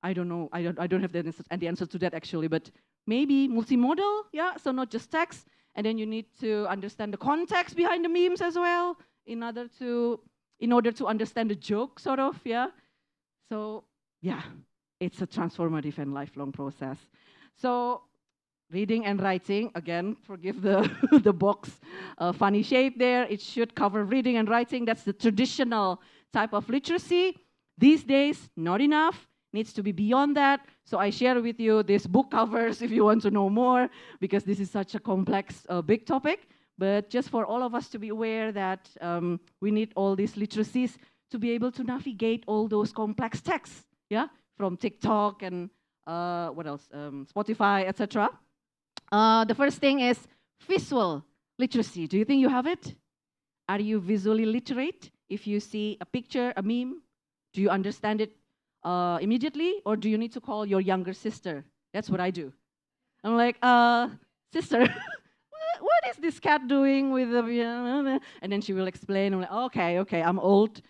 I don't know. I don't have the answer to that actually, but maybe multimodal, yeah. So not just text, and then you need to understand the context behind the memes as well, in order to understand the joke, sort of, yeah. So yeah, it's a transformative and lifelong process. So reading and writing, again, forgive the the box funny shape there. It should cover reading and writing. That's the traditional type of literacy. These days, not enough. Needs to be beyond that. So I share with you these book covers if you want to know more, because this is such a complex, big topic. But just for all of us to be aware that we need all these literacies to be able to navigate all those complex texts, yeah, from TikTok and what else, Spotify, etc. The first thing is visual literacy. Do you think you have it? Are you visually literate? If you see a picture, a meme, do you understand it immediately, or do you need to call your younger sister? That's what I do. I'm like, sister, what is this cat doing with the... And then she will explain. I'm like, okay, I'm old.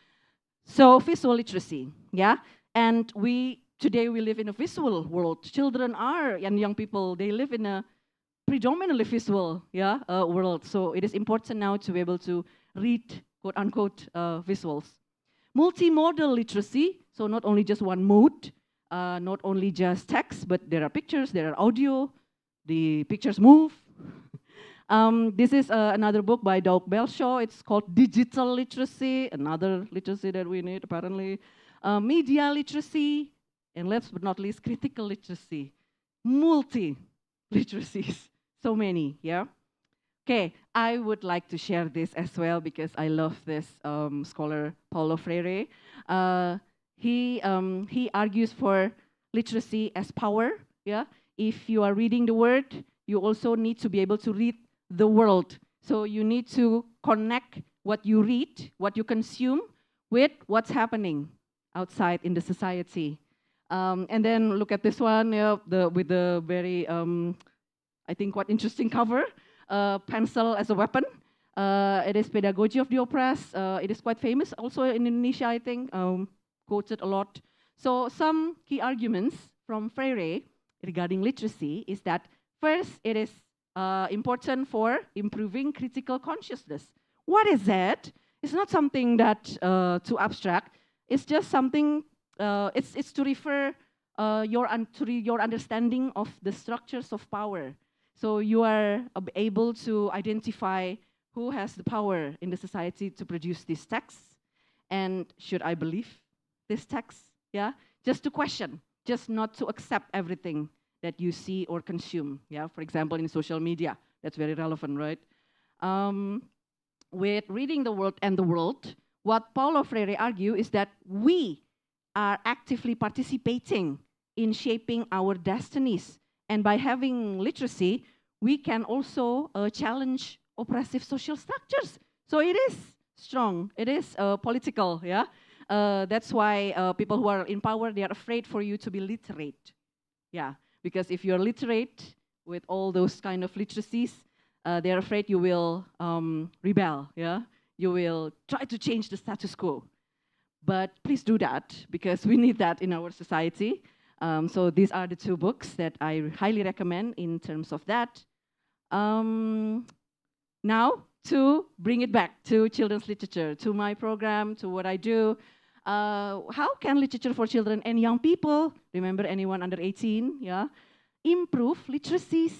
So visual literacy, yeah? And today we live in a visual world. Children are, and young people, they live in a predominantly visual, world. So it is important now to be able to read, quote unquote, visuals. Multimodal literacy, so not only just one mode, not only just text, but there are pictures, there are audio, the pictures move. This is another book by Doug Belshaw. It's called Digital Literacy, another literacy that we need apparently. Media literacy, and last but not least, critical literacy. Multi-literacies, so many, yeah? Okay, I would like to share this as well because I love this scholar, Paulo Freire. He argues for literacy as power. Yeah, if you are reading the word, you also need to be able to read the world. So you need to connect what you read, what you consume, with what's happening outside in the society. And then look at this one, yeah, with the very, I think, quite interesting cover. Pencil as a weapon. It is Pedagogy of the Oppressed. It is quite famous also in Indonesia, I think, quoted a lot. So some key arguments from Freire regarding literacy is that first, it is important for improving critical consciousness. What is that? It's not something that too abstract. It's just something, it's to refer to your understanding of the structures of power. So you are able to identify who has the power in the society to produce these texts, and should I believe this text? Yeah, just to question, just not to accept everything that you see or consume. Yeah, for example, in social media, that's very relevant, right? With reading the world and the world, what Paulo Freire argues is that we are actively participating in shaping our destinies. And by having literacy, we can also challenge oppressive social structures. So it is strong, it is political, yeah? That's why people who are in power, they are afraid for you to be literate. Yeah, because if you're literate with all those kind of literacies, they're afraid you will rebel, yeah? You will try to change the status quo. But please do that, because we need that in our society. So these are the two books that I highly recommend in terms of that. Now, to bring it back to children's literature, to my program, to what I do, how can literature for children and young people, remember anyone under 18, yeah, improve literacies?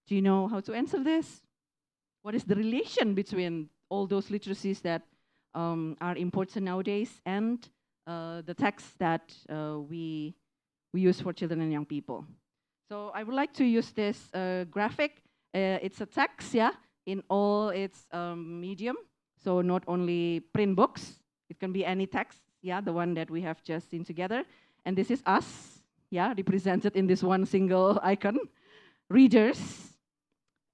Do you know how to answer this? What is the relation between all those literacies that are important nowadays and the texts that we use for children and young people? So I would like to use this graphic. It's a text, yeah, in all its medium. So not only print books, it can be any text, yeah, the one that we have just seen together. And this is us, yeah, represented in this one single icon, readers,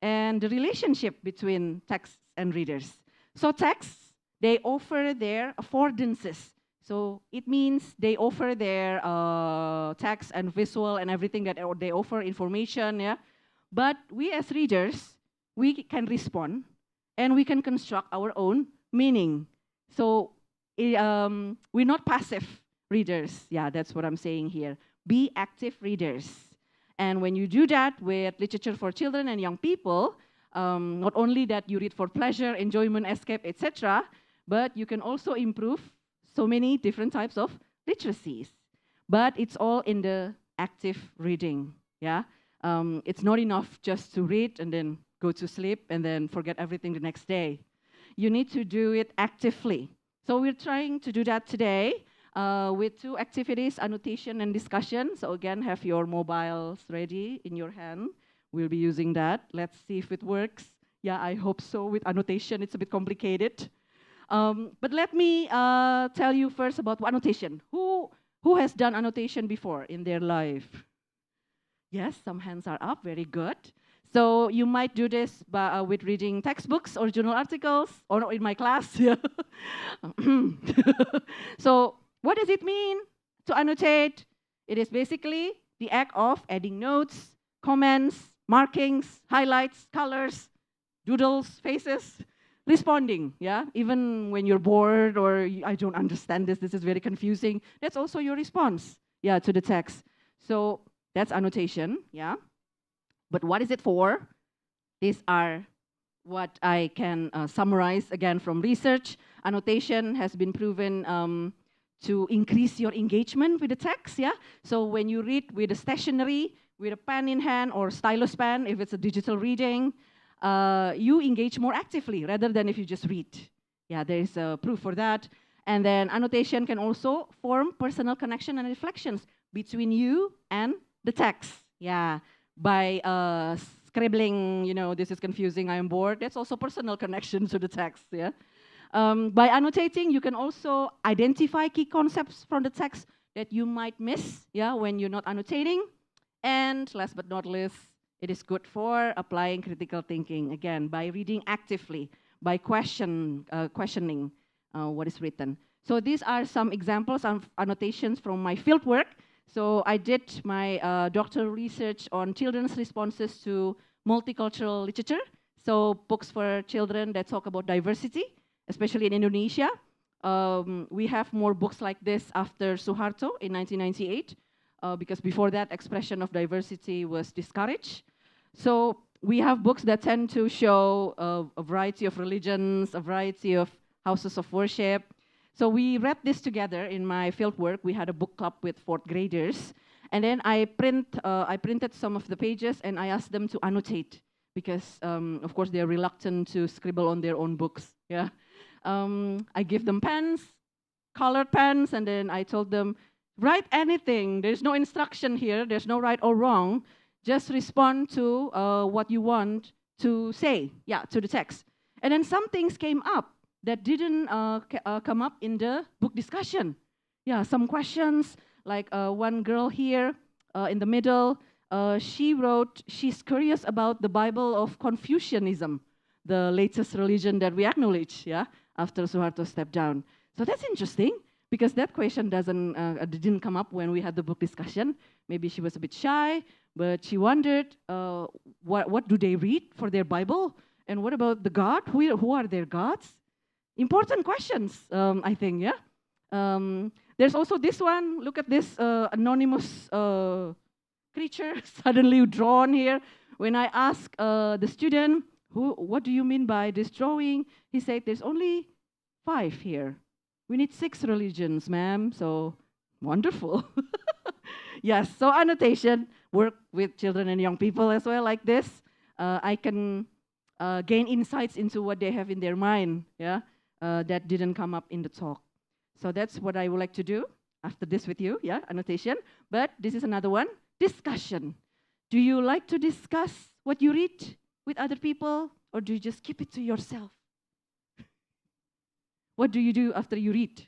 and the relationship between texts and readers. So texts, they offer their affordances. So it means they offer their text and visual and everything that they offer information, yeah. But we as readers, we can respond and we can construct our own meaning. So we're not passive readers. Yeah, that's what I'm saying here. Be active readers. And when you do that with literature for children and young people, not only that you read for pleasure, enjoyment, escape, etc., but you can also improve so many different types of literacies. But it's all in the active reading, yeah? It's not enough just to read and then go to sleep and then forget everything the next day. You need to do it actively. So we're trying to do that today with two activities, annotation and discussion. So again, have your mobiles ready in your hand. We'll be using that. Let's see if it works. Yeah, I hope so. With annotation, it's a bit complicated. But let me tell you first about annotation. Who has done annotation before in their life? Yes, some hands are up. Very good. So you might do this by, with reading textbooks or journal articles, or in my class. Yeah. So what does it mean to annotate? It is basically the act of adding notes, comments, markings, highlights, colors, doodles, faces, responding, yeah? Even when you're bored or I don't understand this is very confusing, that's also your response, yeah, to the text. So that's annotation, yeah? But what is it for? These are what I can summarize again from research. Annotation has been proven to increase your engagement with the text, yeah? So when you read with a stationery, with a pen in hand or stylus pen, if it's a digital reading, you engage more actively rather than if you just read. Yeah, there is proof for that. And then annotation can also form personal connection and reflections between you and the text. Yeah, by scribbling, this is confusing, I am bored. That's also personal connection to the text, yeah. By annotating, you can also identify key concepts from the text that you might miss, yeah, when you're not annotating. And last but not least, it is good for applying critical thinking, again, by reading actively, by questioning what is written. So these are some examples of annotations from my fieldwork. So I did my doctoral research on children's responses to multicultural literature. So books for children that talk about diversity, especially in Indonesia. We have more books like this after Suharto in 1998, because before that, expression of diversity was discouraged. So we have books that tend to show a variety of religions, a variety of houses of worship. So we read this together in my fieldwork. We had a book club with 4th graders. And then I printed some of the pages and I asked them to annotate because, of course, they're reluctant to scribble on their own books. Yeah. I give them pens, colored pens, and then I told them, write anything. There's no instruction here. There's no right or wrong. Just respond to what you want to say, yeah, to the text. And then some things came up that didn't come up in the book discussion. Yeah, some questions, like one girl here in the middle, she wrote, she's curious about the Bible of Confucianism, the latest religion that we acknowledge, yeah, after Suharto stepped down. So that's interesting, because that question didn't come up when we had the book discussion. Maybe she was a bit shy, but she wondered, what do they read for their Bible? And what about the God? Who are their gods? Important questions, I think, yeah? There's also this one. Look at this anonymous creature suddenly drawn here. When I asked the student, what do you mean by this drawing? He said, there's only 5 here. We need 6 religions, ma'am. So, wonderful. Yes, so annotation, work with children and young people as well, like this. I can gain insights into what they have in their mind, yeah? That didn't come up in the talk. So that's what I would like to do after this with you, yeah, annotation. But this is another one, discussion. Do you like to discuss what you read with other people, or do you just keep it to yourself? What do you do after you read?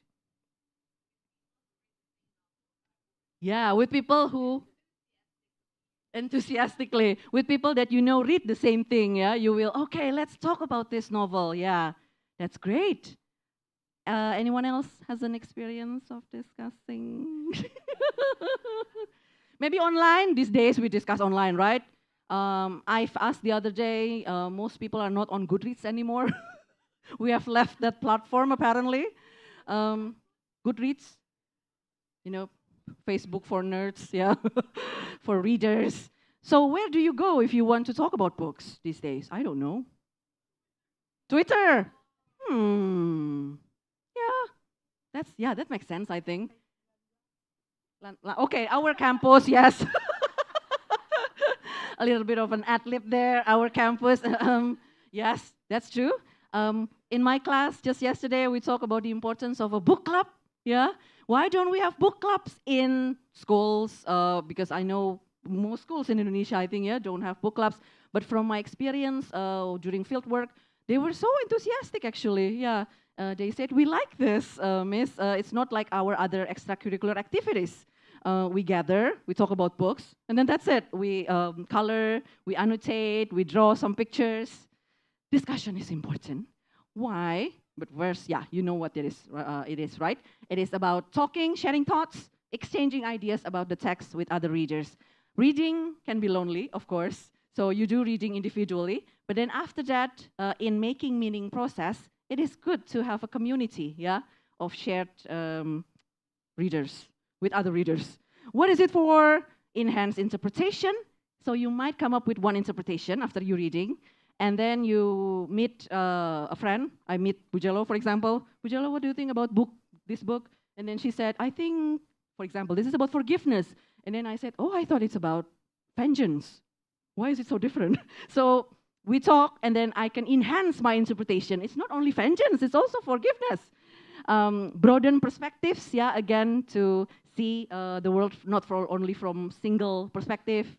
Yeah, with people who enthusiastically, with people that you know read the same thing, yeah, you will, okay, let's talk about this novel, yeah, that's great. Anyone else has an experience of discussing? Maybe online, these days we discuss online, right? I've asked the other day, most people are not on Goodreads anymore. We have left that platform apparently. Goodreads, Facebook for nerds, yeah, for readers. So where do you go if you want to talk about books these days? I don't know. Twitter. Yeah, that makes sense, I think. Okay, our campus, yes. A little bit of an ad-lib there, our campus. Yes, that's true. In my class, just yesterday, we talked about the importance of a book club, yeah? Why don't we have book clubs in schools? Because I know most schools in Indonesia, I think, yeah, don't have book clubs. But from my experience during field work, they were so enthusiastic, actually, yeah. They said, we like this, miss. It's not like our other extracurricular activities. We gather, we talk about books, and then that's it. We color, we annotate, we draw some pictures. Discussion is important. Why? But first, yeah, you know what it is, right? It is about talking, sharing thoughts, exchanging ideas about the text with other readers. Reading can be lonely, of course, so you do reading individually, but then after that, in making meaning process, it is good to have a community, yeah, of shared readers with other readers. What is it for? Enhanced interpretation. So you might come up with one interpretation after you reading, and then you meet a friend. I meet Bujelo, for example. Bujelo, what do you think about this book? And then she said, I think, for example, this is about forgiveness. And then I said, oh, I thought it's about vengeance. Why is it so different? So we talk, and then I can enhance my interpretation. It's not only vengeance, it's also forgiveness. Broaden perspectives, yeah, again, to see the world not only from single perspective.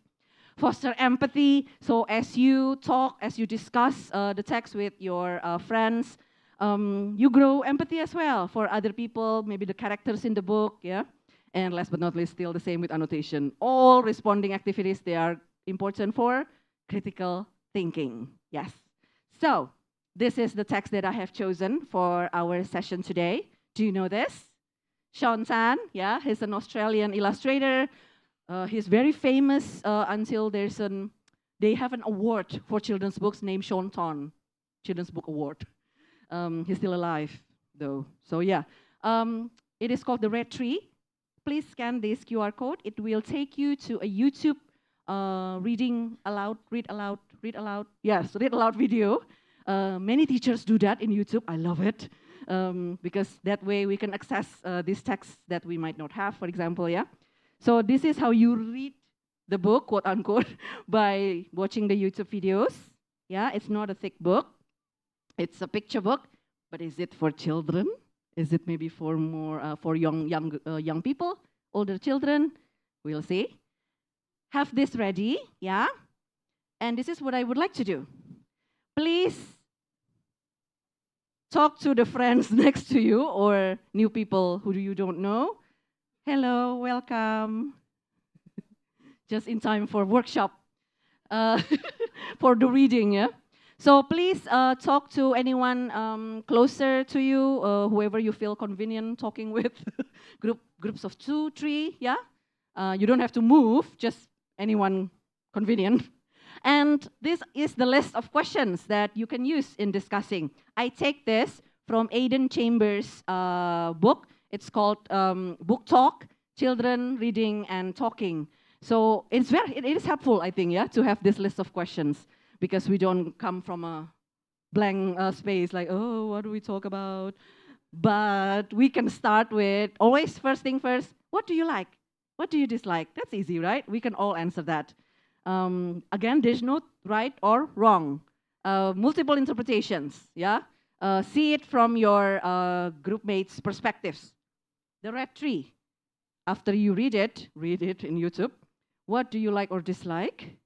foster empathy. So as you talk, as you discuss the text with your friends, you grow empathy as well for other people, maybe the characters in the book, yeah? And last but not least, still the same with annotation. All responding activities, they are important for critical thinking, yes. So this is the text that I have chosen for our session today. Do you know this? Sean Tan, yeah, he's an Australian illustrator. He's very famous until they have an award for children's books named Sean Tan, Children's Book Award. He's still alive, though. So yeah, it is called The Red Tree. Please scan this QR code. It will take you to a YouTube Yes, read aloud video. Many teachers do that in YouTube. I love it because that way we can access these texts that we might not have, for example, yeah. So this is how you read the book, quote unquote, by watching the YouTube videos. Yeah, it's not a thick book. It's a picture book, but is it for children? Is it maybe for more for young people, older children? We'll see. Have this ready, yeah. And this is what I would like to do. Please talk to the friends next to you or new people who you don't know. Hello, welcome. Just in time for workshop, uh, for the reading, yeah? So please talk to anyone closer to you, whoever you feel convenient talking with, groups of 2, 3, yeah? You don't have to move, just anyone convenient. And this is the list of questions that you can use in discussing. I take this from Aidan Chambers' book. It's called Book Talk, Children Reading and Talking. So it is helpful, I think, yeah, to have this list of questions because we don't come from a blank space like, oh, what do we talk about? But we can start with, always first thing first, what do you like? What do you dislike? That's easy, right? We can all answer that. Again, there's no right or wrong. Multiple interpretations, yeah? See it from your group mates' perspectives. The Red Tree. After you read it in YouTube. What do you like or dislike?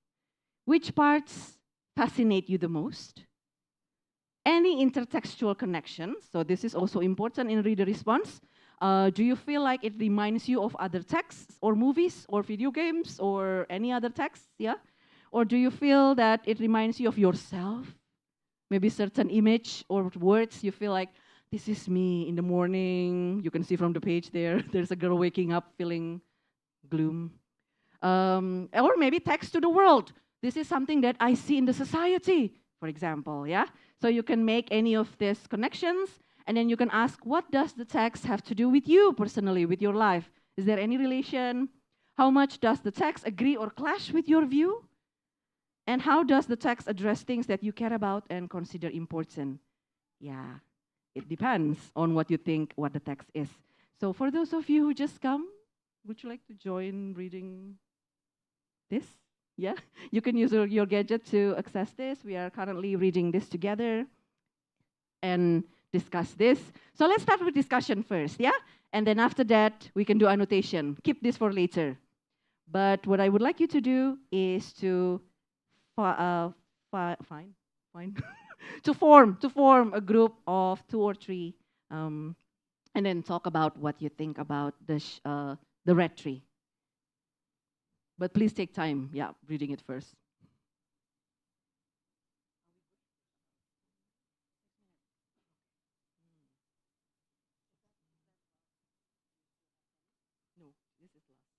Which parts fascinate you the most? Any intertextual connections? So this is also important in reader response. Do you feel like it reminds you of other texts or movies or video games or any other texts? Yeah? Or do you feel that it reminds you of yourself? Maybe certain image or words you feel like, this is me in the morning. You can see from the page there, there's a girl waking up feeling gloom. Or maybe text to the world. This is something that I see in the society, for example, yeah? So you can make any of these connections, and then you can ask, what does the text have to do with you personally, with your life? Is there any relation? How much does the text agree or clash with your view? And how does the text address things that you care about and consider important? Yeah, it depends on what you think, what the text is. So for those of you who just come, would you like to join reading this? Yeah, you can use your gadget to access this. We are currently reading this together and discuss this. So let's start with discussion first, yeah? And then after that, we can do annotation. Keep this for later. But what I would like you to do is to to form a group of 2 or 3, and then talk about what you think about the Red Tree. But please take time, yeah, reading it first. No, this is last.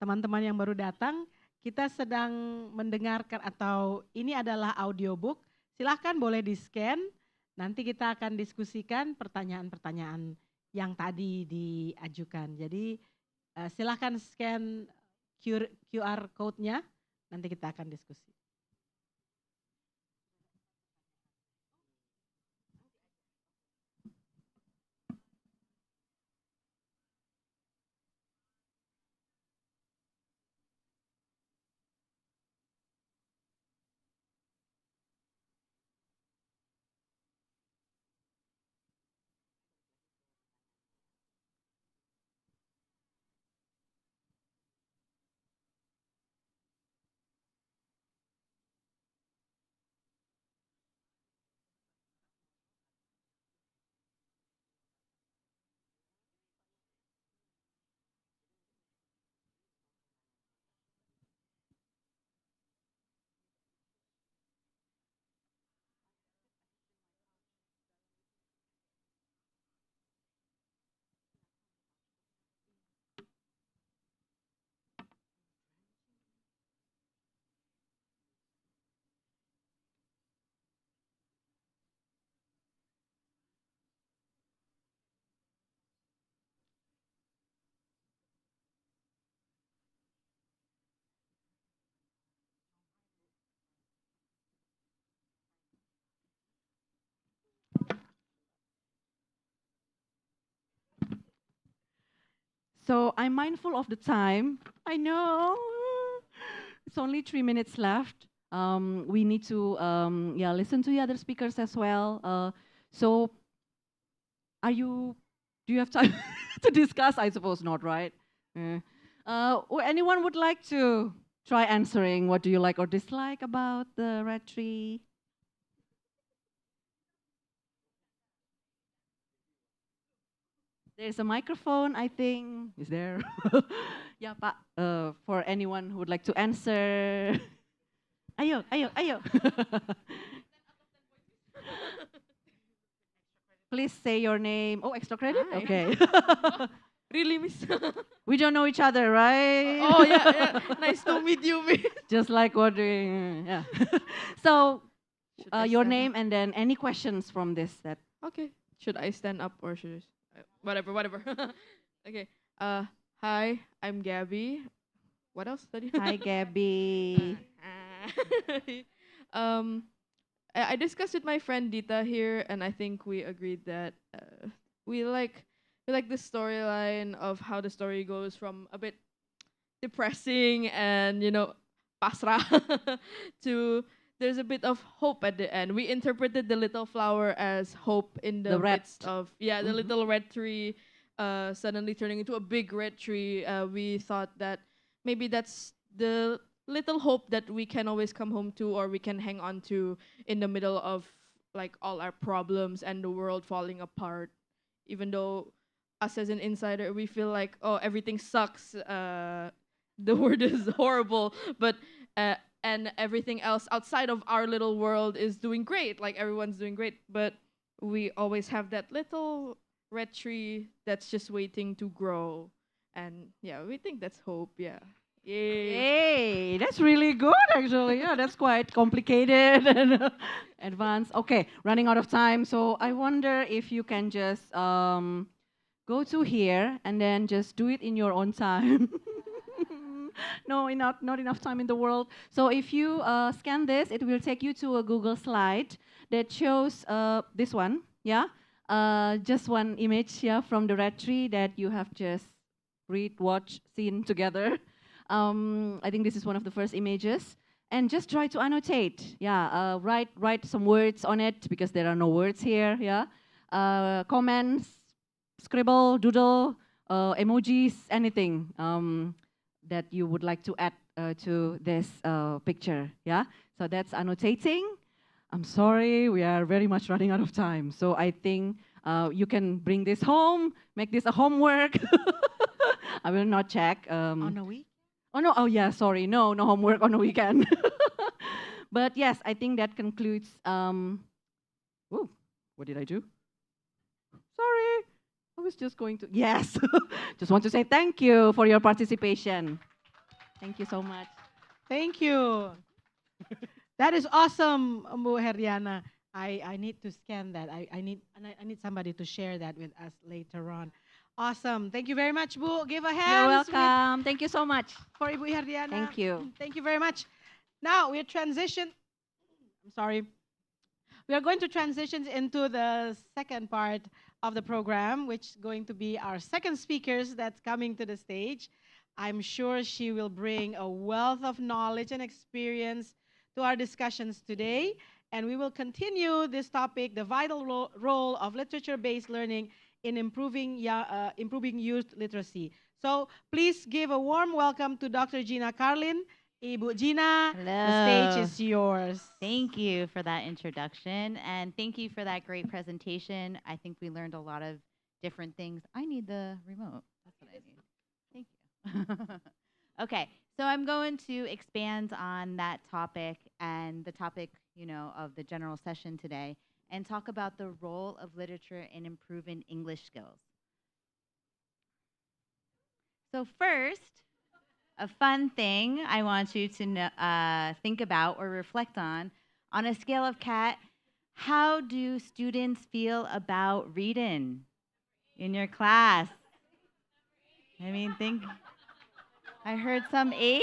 teman-teman yang baru datang, kita sedang mendengarkan atau ini adalah audiobook. Silahkan boleh di-scan, nanti kita akan diskusikan pertanyaan-pertanyaan yang tadi diajukan. Jadi silahkan scan QR code-nya, nanti kita akan diskusi. So I'm mindful of the time. I know. It's only 3 minutes left. We need to listen to the other speakers as well. So do you have time to discuss? I suppose not, right? Anyone would like to try answering? What do you like or dislike about the red tree? There's a microphone, I think. Is there? Yeah, Pak. For anyone who would like to answer. Ayo, ayo, ayo. Please say your name. Oh, extra credit? Hi. Okay. Really, Miss? We don't know each other, right? Oh, yeah. Nice to meet you, Miss. Just like what we, yeah. So, Should I your stand name and then any questions from this that. up? Okay. Should I stand up or should I? Whatever. Okay. Hi, I'm Gabby. What else? Hi, Gabby. um, I discussed with my friend Dita here, and I think we agreed that we like the storyline of how the story goes from a bit depressing and pasra to there's a bit of hope at the end. We interpreted the little flower as hope in the The red. midst of the Mhm. little red tree suddenly turning into a big red tree. We thought that maybe that's the little hope that we can always come home to or we can hang on to in the middle of like all our problems and the world falling apart. Even though us as an insider, we feel like, oh, everything sucks. The word is horrible, but and everything else outside of our little world is doing great. Like everyone's doing great, but we always have that little red tree that's just waiting to grow. And yeah, we think that's hope. Yeah. Yay. Hey, that's really good actually. Yeah, that's quite complicated and advanced. Okay, running out of time. So I wonder if you can just go to here and then just do it in your own time. No, not enough time in the world. So if you scan this, it will take you to a Google slide that shows this one. Yeah, just one image. Yeah, from the red tree that you have just watched, seen together. I think this is one of the first images. And just try to annotate. Yeah, write some words on it because there are no words here. Yeah, comments, scribble, doodle, emojis, anything that you would like to add to this picture. Yeah, so that's annotating. I'm sorry, we are very much running out of time. So I think you can bring this home, make this a homework. I will not check. On a week? Oh, no. Oh, yeah, sorry. No homework on the weekend. But yes, I think that concludes. Oh, what did I do? Sorry. I was just going to. Yes. Just want to say thank you for your participation. Thank you so much. Thank you. That is awesome, Mbu Heriana. I need to scan that. I need somebody to share that with us later on. Awesome. Thank you very much, Bu. Give a You're hands welcome. Thank you so much. for Ibu Heriana. Thank you. Thank you very much. Now we're I'm sorry. We are going to transition into the second part of the program, which is going to be our second speakers that's coming to the stage. I'm sure she will bring a wealth of knowledge and experience to our discussions today. And we will continue this topic, the vital role of literature-based learning in improving youth literacy. So please give a warm welcome to Dr. Gina Carlin. Ibu Gina, the stage Hello. is yours. Thank you for that introduction, and thank you for that great presentation. I think we learned a lot of different things. I need the remote. That's what I need. Thank you. Okay, so I'm going to expand on that topic and the topic, of the general session today, and talk about the role of literature in improving English skills. So first, a fun thing I want you to think about or reflect on a scale of cat, how do students feel about reading in your class? I mean, I heard some 8s.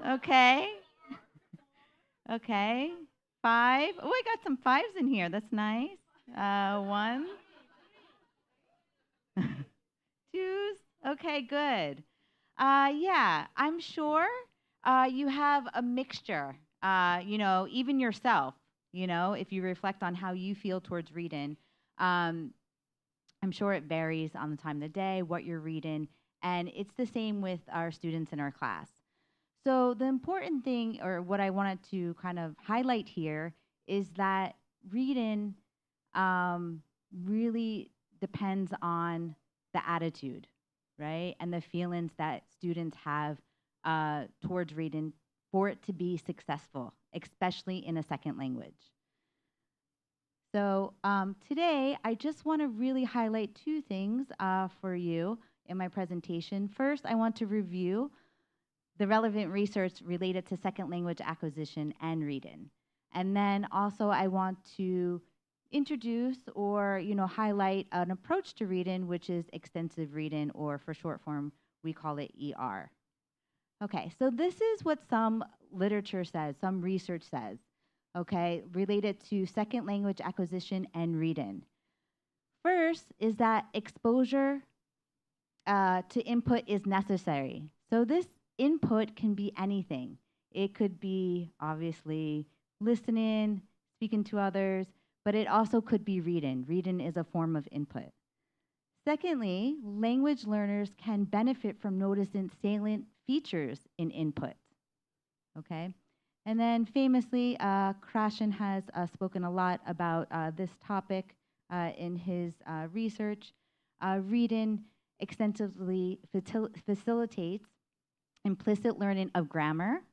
Okay. Okay. 5. Oh, I got some 5s in here. That's nice. 1. 2s. Okay, good. Yeah, I'm sure you have a mixture, even yourself, if you reflect on how you feel towards reading. I'm sure it varies on the time of the day, what you're reading, and it's the same with our students in our class. So the important thing, or what I wanted to kind of highlight here, is that reading really depends on the attitude, right? And the feelings that students have towards reading for it to be successful, especially in a second language. So today, I just want to really highlight 2 things for you in my presentation. First, I want to review the relevant research related to second language acquisition and reading. And then also, I want to introduce or highlight an approach to reading, which is extensive reading, or for short form we call it ER. Okay, so this is what some literature says, some research says, okay, related to second language acquisition and reading. First is that exposure to input is necessary. So this input can be anything. It could be obviously listening, speaking to others, but it also could be reading. Reading is a form of input. Secondly, language learners can benefit from noticing salient features in input. Okay? And then famously, Krashen has spoken a lot about this topic in his research. Reading extensively facilitates implicit learning of grammar.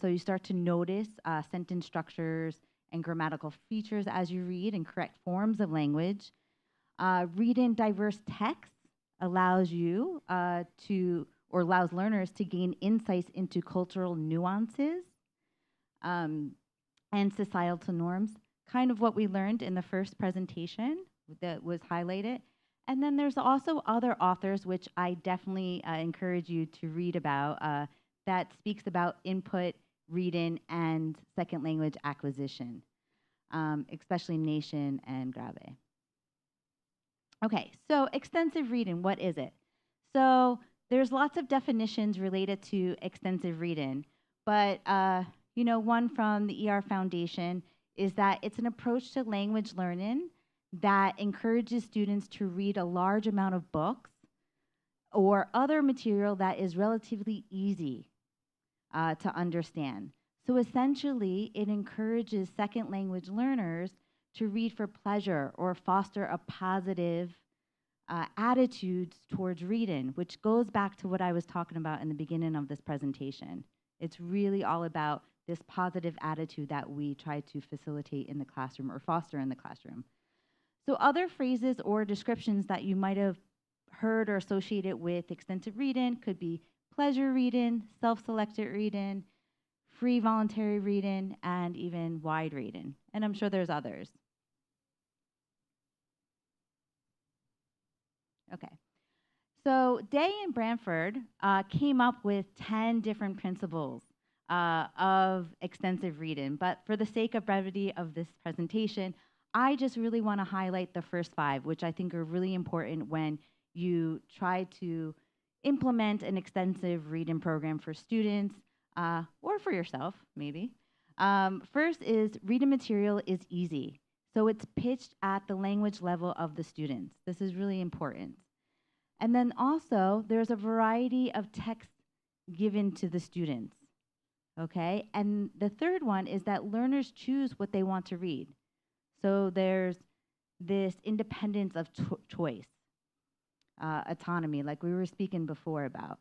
So you start to notice sentence structures and grammatical features as you read and correct forms of language. Reading diverse texts allows you allows learners to gain insights into cultural nuances and societal norms, kind of what we learned in the first presentation that was highlighted. And then there's also other authors, which I definitely encourage you to read about, that speaks about input, reading, and second language acquisition, especially Nation and Grave. Okay, so extensive reading, what is it? So there's lots of definitions related to extensive reading, but one from the ER Foundation is that it's an approach to language learning that encourages students to read a large amount of books or other material that is relatively easy to understand. So essentially, it encourages second language learners to read for pleasure or foster a positive attitudes towards reading, which goes back to what I was talking about in the beginning of this presentation. It's really all about this positive attitude that we try to facilitate in the classroom or foster in the classroom. So other phrases or descriptions that you might have heard or associated with extensive reading could be pleasure reading, self-selected reading, free voluntary reading, and even wide reading. And I'm sure there's others. Okay. So Day and Branford came up with 10 different principles of extensive reading. But for the sake of brevity of this presentation, I just really want to highlight the first 5, which I think are really important when you try to implement an extensive reading program for students or for yourself, maybe. First is reading material is easy. So it's pitched at the language level of the students. This is really important. And then also, there's a variety of texts given to the students, okay? And the third one is that learners choose what they want to read. So there's this independence of choice, autonomy, like we were speaking before about.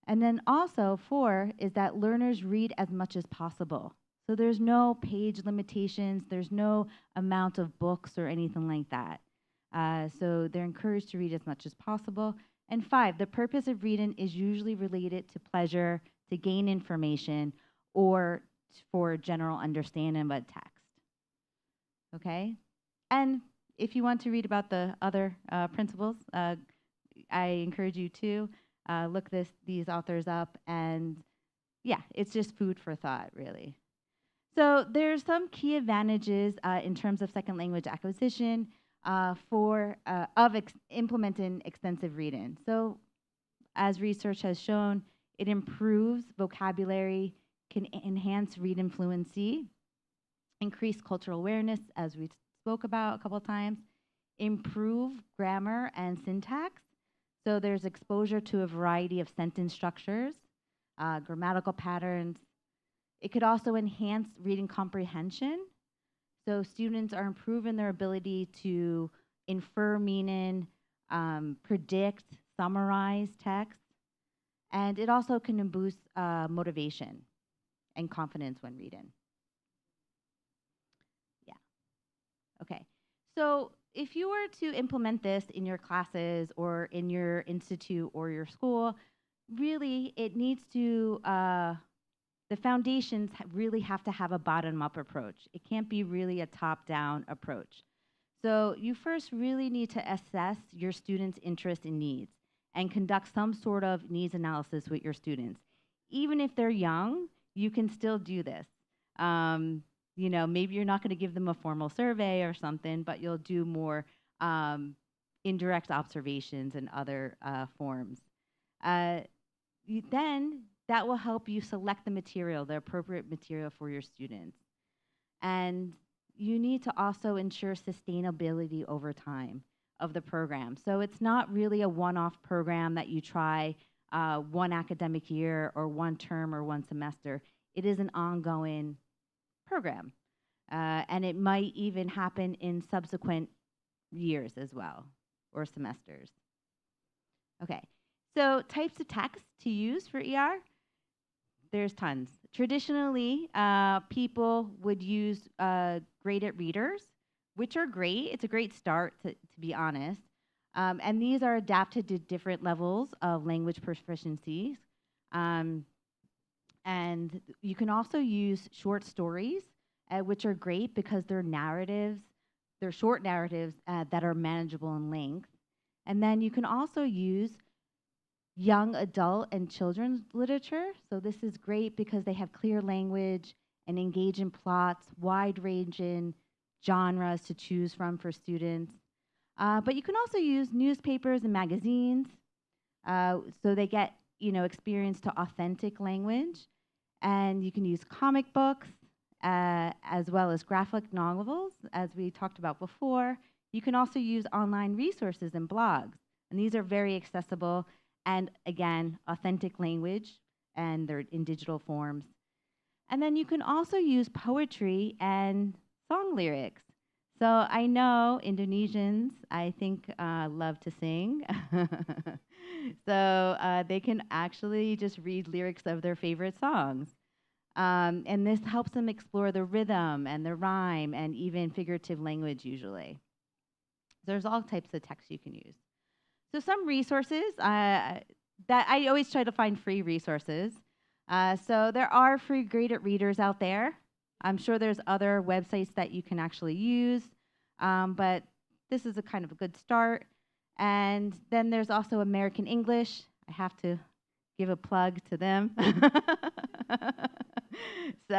And then also, 4 is that learners read as much as possible. So there's no page limitations, there's no amount of books or anything like that. So they're encouraged to read as much as possible. And 5, the purpose of reading is usually related to pleasure, to gain information, or for general understanding of a text. Okay? And if you want to read about the other principles, I encourage you to look these authors up. And yeah, it's just food for thought, really. So there's some key advantages in terms of second language acquisition implementing extensive reading. So as research has shown, it improves vocabulary, can enhance reading fluency, increase cultural awareness, as we spoke about a couple of times, improve grammar and syntax. So there's exposure to a variety of sentence structures, grammatical patterns. It could also enhance reading comprehension. So students are improving their ability to infer meaning, predict, summarize text, and it also can boost motivation and confidence when reading. Yeah. Okay. So if you were to implement this in your classes or in your institute or your school, really it needs to the foundations really have to have a bottom-up approach. It can't be really a top-down approach. So you first really need to assess your students' interests and needs and conduct some sort of needs analysis with your students. Even if they're young, you can still do this. You know, maybe you're not going to give them a formal survey or something, but you'll do more indirect observations and other forms. Then that will help you select the material, the appropriate material for your students. And you need to also ensure sustainability over time of the program. So it's not really a one-off program that you try one academic year or one term or one semester. It is an ongoing program. And it might even happen in subsequent years as well, or semesters. Okay, so types of text to use for ER, there's tons. Traditionally, people would use graded readers, which are great. It's a great start, to be honest. And these are adapted to different levels of language proficiencies. And you can also use short stories, which are great because they're narratives. They're short narratives that are manageable in length. And then you can also use young adult and children's literature. So this is great because they have clear language and engaging plots, wide-ranging genres to choose from for students. But you can also use newspapers and magazines, so they get experience to authentic language. And you can use comic books as well as graphic novels, as we talked about before. You can also use online resources and blogs, and these are very accessible. And again, authentic language, and they're in digital forms. And then you can also use poetry and song lyrics. So I know Indonesians, I think, love to sing. So they can actually just read lyrics of their favorite songs. And this helps them explore the rhythm and the rhyme and even figurative language usually. There's all types of text you can use. So some resources, that I always try to find free resources. So there are free graded readers out there. I'm sure there's other websites that you can actually use, but this is a kind of a good start. And then there's also American English. I have to give a plug to them. So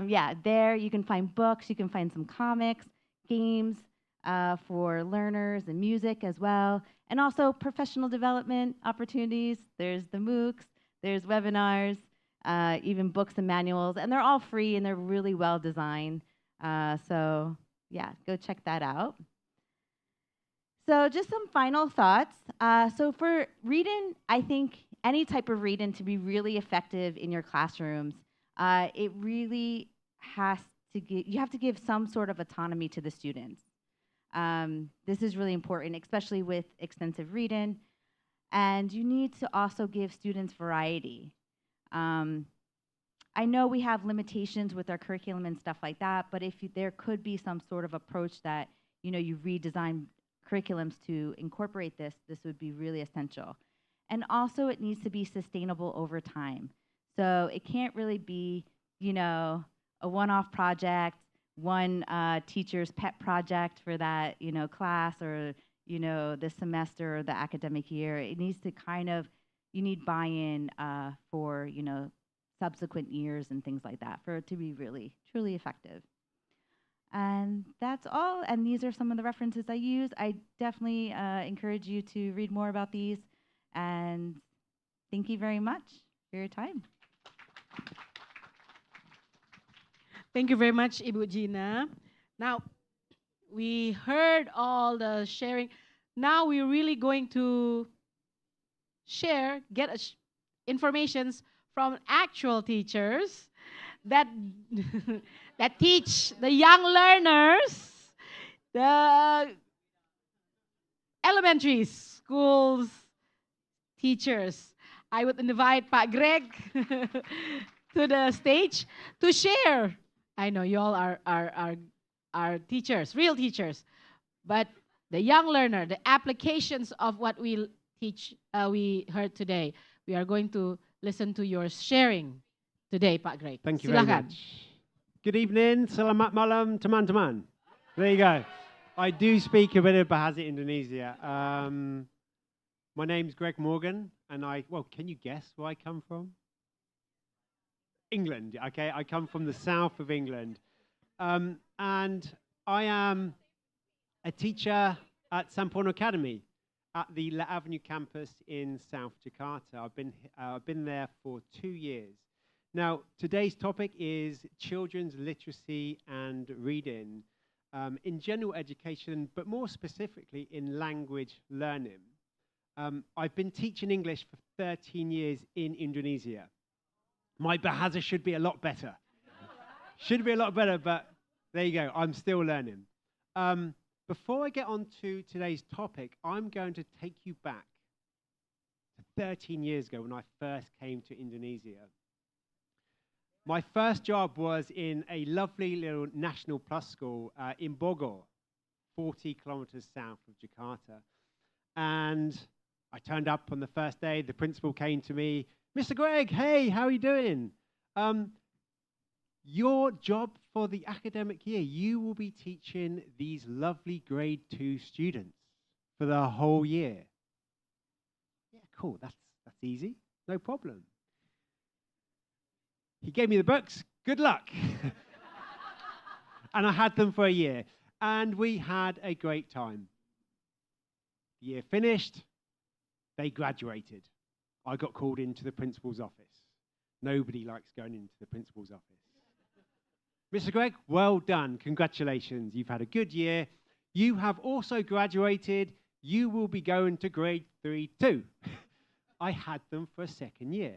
yeah, there you can find books, you can find some comics, games for learners, and music as well, and also professional development opportunities. There's the MOOCs, there's webinars, even books and manuals, and they're all free and they're really well designed. So yeah, go check that out. So just some final thoughts. So for reading, I think any type of reading to be really effective in your classrooms, it really has to give, you have to give some sort of autonomy to the students. This is really important, especially with extensive reading. And you need to also give students variety. I know we have limitations with our curriculum and stuff like that, but if there could be some sort of approach that, you know, you redesign curriculums to incorporate this, this would be really essential. And also it needs to be sustainable over time. So it can't really be, you know, a one-off project, one teacher's pet project for that, you know, class or, you know, the semester or the academic year. It needs to kind of, you need buy-in for, you know, subsequent years and things like that for it to be really, truly effective. And that's all. And these are some of the references I use. I definitely encourage you to read more about these. And thank you very much for your time. Thank you very much, Ibu Gina. Now, we heard all the sharing. Now we're really going to share, get informations from actual teachers that that teach the young learners, the elementary schools teachers. I would invite Pak Greg to the stage to share. I know you all are teachers, real teachers, but the young learner, the applications of what we teach, we heard today. We are going to listen to your sharing today, Pak Greg. Thank you very Silakan. much. Good evening, selamat malam, teman-teman. There you go. I do speak a bit of Bahasa Indonesia. My name's Greg Morgan, and well, can you guess where I come from? England, okay? I come from the south of England. And I am a teacher at Sampono Academy at the La Avenue campus in South Jakarta. I've been there for 2 years. Now, today's topic is children's literacy and reading in general education, but more specifically in language learning. I've been teaching English for 13 years in Indonesia. My Bahasa should be a lot better. Should be a lot better, but there you go. I'm still learning. Before I get on to today's topic, I'm going to take you back to 13 years ago when I first came to Indonesia. My first job was in a lovely little National Plus school in Bogor, 40 kilometers south of Jakarta. And I turned up on the first day. The principal came to me, Mr. Greg, hey, how are you doing? Your job for the academic year, you will be teaching these lovely grade 2 students for the whole year. Yeah, cool, that's easy, no problem. He gave me the books, good luck. And I had them for a year. And we had a great time. The year finished, they graduated. I got called into the principal's office. Nobody likes going into the principal's office. Mr. Greg, well done, congratulations. You've had a good year. You have also graduated. You will be going to grade 3 too. I had them for a second year.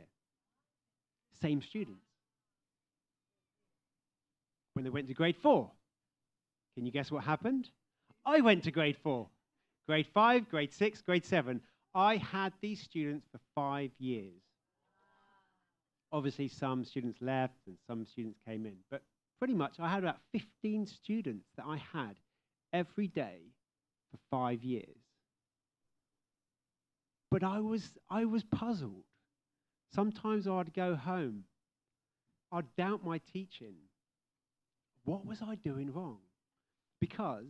Same students. When they went to grade 4, can you guess what happened? I went to grade 4. Grade 5, grade 6, grade 7. I had these students for 5 years. Obviously, some students left and some students came in, but pretty much I had about 15 students that I had every day for 5 years. But I was puzzled. Sometimes I'd go home, I'd doubt my teaching. What was I doing wrong? Because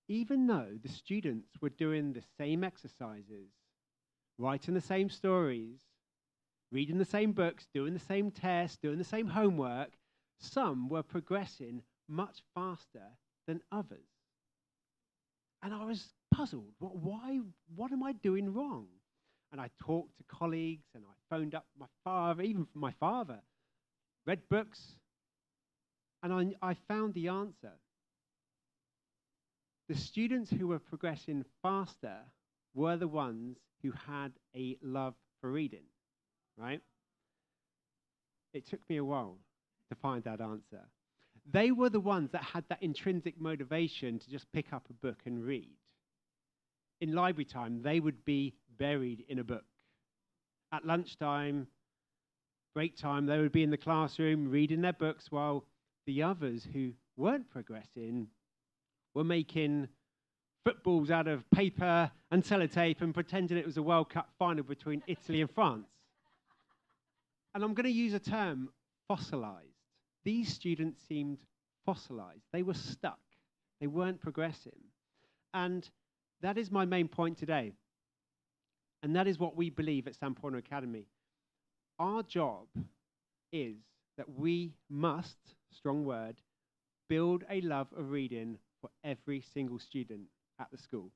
even though the students were doing the same exercises, writing the same stories, reading the same books, doing the same tests, doing the same homework, some were progressing much faster than others. And I was puzzled. What am I doing wrong? And I talked to colleagues and I phoned up my father, even my father, read books, and I found the answer. The students who were progressing faster were the ones who had a love for reading, right? It took me a while to find that answer. They were the ones that had that intrinsic motivation to just pick up a book and read. In library time, they would be buried in a book. At lunchtime, break time, they would be in the classroom reading their books, while the others who weren't progressing were making footballs out of paper and sellotape and pretending it was a World Cup final between Italy and France. And I'm going to use a term, fossilized. These students seemed fossilized. They were stuck. They weren't progressing. And that is my main point today. And that is what we believe at Sampono Academy. Our job is that we must, strong word, build a love of reading for every single student at the school.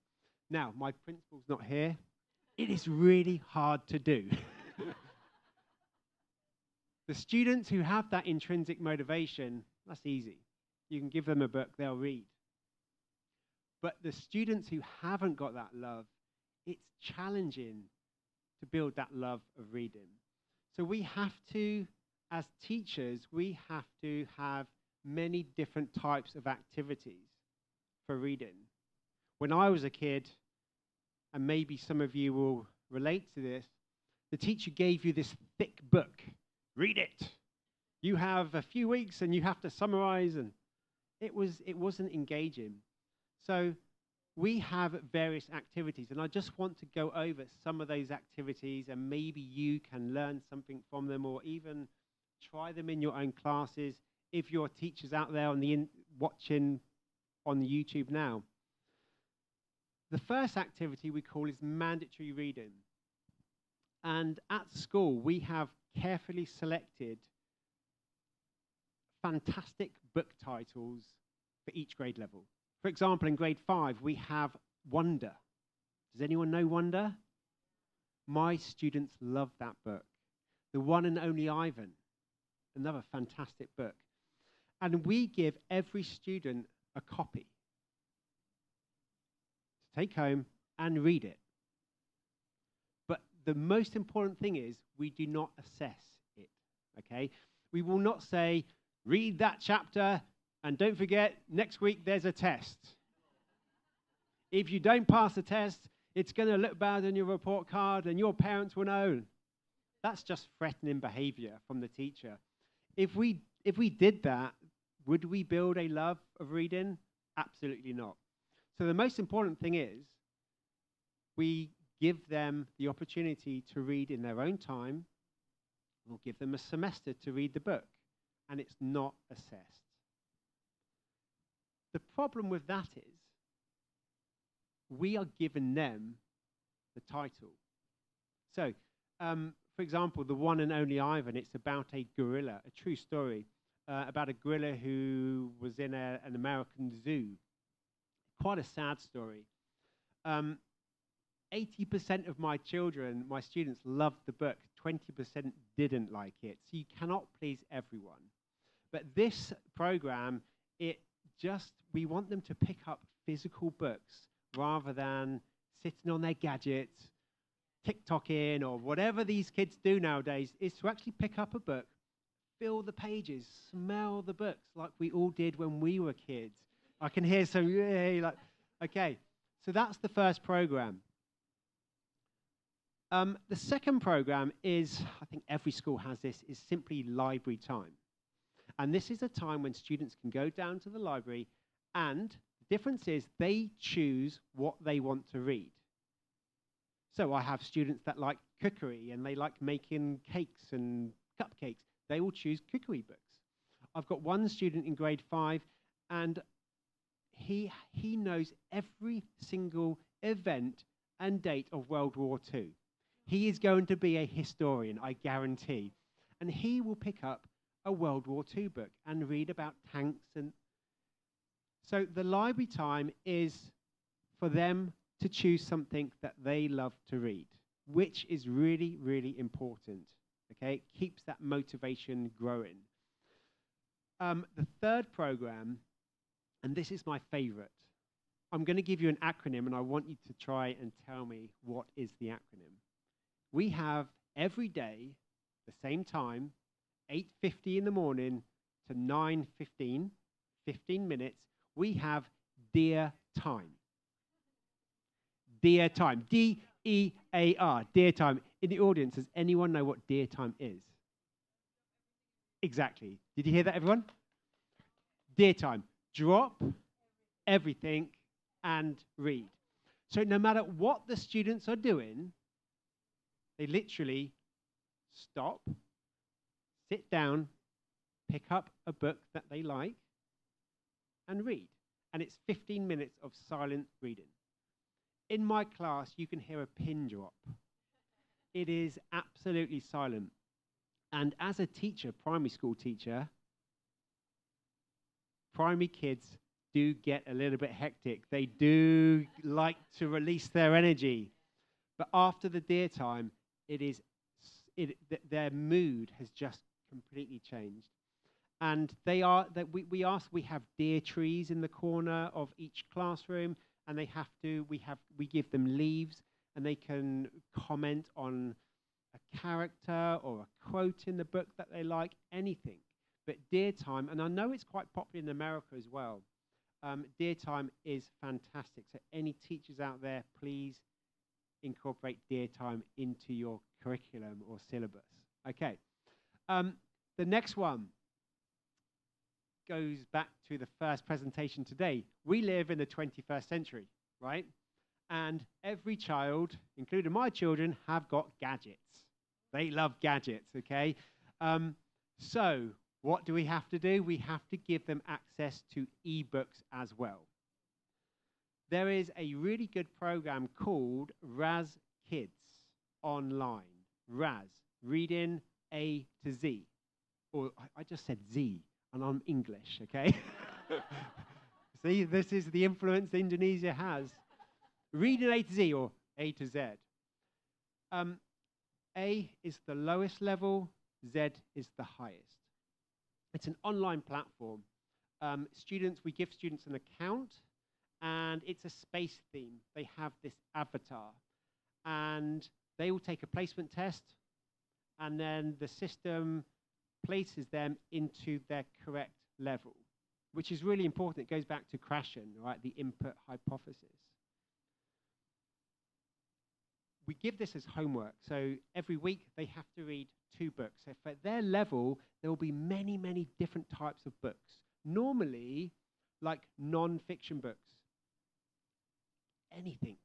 Now, my principal's not here. It is really hard to do. The students who have that intrinsic motivation, that's easy. You can give them a book, they'll read. But the students who haven't got that love, it's challenging to build that love of reading. So we have to, as teachers, we have to have many different types of activities for reading. When I was a kid, and maybe some of you will relate to this, the teacher gave you this thick book. Read it. You have a few weeks and you have to summarize, and it wasn't engaging. So we have various activities, and I just want to go over some of those activities, and maybe you can learn something from them, or even try them in your own classes if your teachers out there on watching on the YouTube now. The first activity we call is mandatory reading. And at school, we have carefully selected fantastic book titles for each grade level. For example, in grade 5, we have Wonder. Does anyone know Wonder? My students love that book. The One and Only Ivan, another fantastic book. And we give every student a copy to take home and read it. But the most important thing is we do not assess it, okay? We will not say, read that chapter, and don't forget, next week there's a test. If you don't pass the test, it's going to look bad on your report card, and your parents will know. That's just threatening behavior from the teacher. If we did that, would we build a love of reading? Absolutely not. So the most important thing is we give them the opportunity to read in their own time. We'll give them a semester to read the book, and it's not assessed. The problem with that is we are giving them the title. So, for example, The One and Only Ivan, it's about a gorilla, a true story, about a gorilla who was in an American zoo. Quite a sad story. 80% of my children, my students, loved the book. 20% didn't like it. So you cannot please everyone. But this program, we want them to pick up physical books rather than sitting on their gadgets, TikToking, or whatever these kids do nowadays, is to actually pick up a book, feel the pages, smell the books like we all did when we were kids. I can hear some, yay, like, okay. So that's the first program. The second program is, I think every school has this, is simply library time. And this is a time when students can go down to the library, and the difference is they choose what they want to read. So I have students that like cookery and they like making cakes and cupcakes. They will choose cookery books. I've got one student in grade 5, and he knows every single event and date of World War II. He is going to be a historian, I guarantee. And he will pick up a World War II book and read about tanks. And so the library time is for them to choose something that they love to read, which is really, really important. Okay, it keeps that motivation growing. The third program, and this is my favorite, I'm going to give you an acronym, and I want you to try and tell me what is the acronym. We have every day, the same time, 8:50 in the morning to 9:15, 15 minutes, we have Dear Time. Dear Time, D-E-A-R, Dear Time. In the audience, does anyone know what Dear Time is? Exactly. Did you hear that, everyone? Dear Time. Drop everything and read. So no matter what the students are doing, they literally stop, sit down, pick up a book that they like, and read. And it's 15 minutes of silent reading. In my class, you can hear a pin drop. It is absolutely silent. And as a teacher, primary school teacher, primary kids do get a little bit hectic. They do like to release their energy. But after the Dear Time, their mood has just completely changed. And we have deer trees in the corner of each classroom, and we give them leaves, and they can comment on a character or a quote in the book that they like, anything. But Dear Time, and I know it's quite popular in America as well, Dear Time is fantastic. So any teachers out there, please incorporate Dear Time into your curriculum or syllabus. Okay. The next one goes back to the first presentation today. We live in the 21st century, right? And every child, including my children, have got gadgets. They love gadgets, okay? So what do we have to do? We have to give them access to ebooks as well. There is a really good program called Raz Kids online. Raz, reading A to Z. Or I just said Z, and I'm English, okay? See, this is the influence Indonesia has. Reading A to Z, or A to Z. A is the lowest level, Z is the highest. It's an online platform. We give students an account, and it's a space theme. They have this avatar, and they will take a placement test, and then the system places them into their correct level, which is really important. It goes back to Krashen, right? The input hypothesis. We give this as homework. So every week they have to read 2 books. So for their level, there will be many, many different types of books. Normally, like non-fiction books. Anything.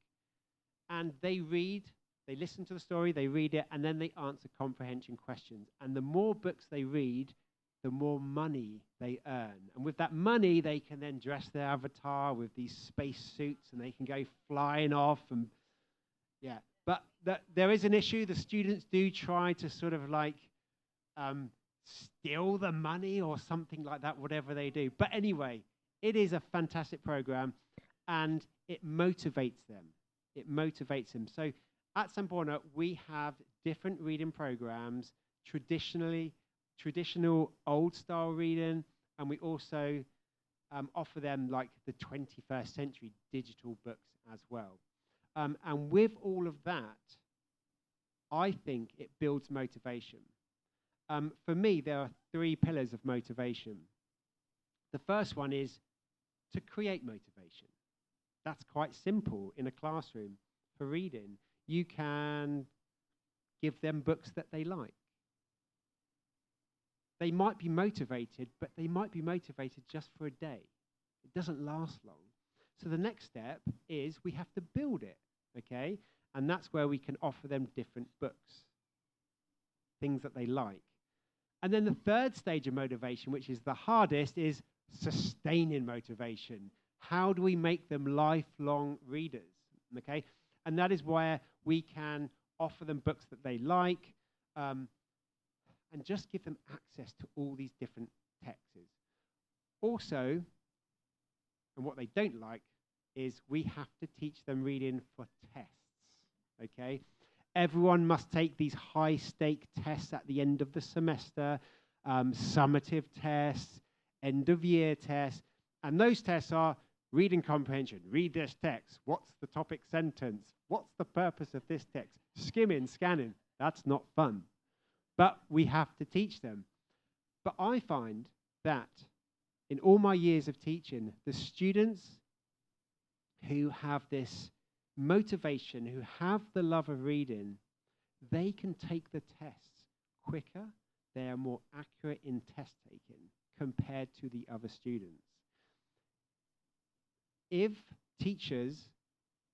And they read, they listen to the story, they read it, and then they answer comprehension questions. And the more books they read, the more money they earn. And with that money, they can then dress their avatar with these space suits, and they can go flying off. And yeah, but there is an issue. The students do try to sort of like steal the money or something like that, whatever they do. But anyway, it is a fantastic program, and it motivates them. It motivates them. So at Samporna, we have different reading programs, traditional old-style reading, and we also offer them like the 21st century digital books as well. And with all of that, I think it builds motivation. For me, there are 3 pillars of motivation. The first one is to create motivation. That's quite simple in a classroom for reading. You can give them books that they like. They might be motivated, but they might be motivated just for a day. It doesn't last long. So the next step is we have to build it, okay? And that's where we can offer them different books, things that they like. And then the third stage of motivation, which is the hardest, is sustaining motivation. How do we make them lifelong readers? Okay, and that is where we can offer them books that they like, and just give them access to all these different texts. Also, and what they don't like is we have to teach them reading for tests. Okay, everyone must take these high-stake tests at the end of the semester, summative tests, end-of-year tests, and those tests are reading comprehension, read this text, what's the topic sentence, what's the purpose of this text, skimming, scanning. That's not fun. But we have to teach them. But I find that in all my years of teaching, the students who have this motivation, who have the love of reading, they can take the tests quicker. They are more accurate in test taking compared to the other students. If teachers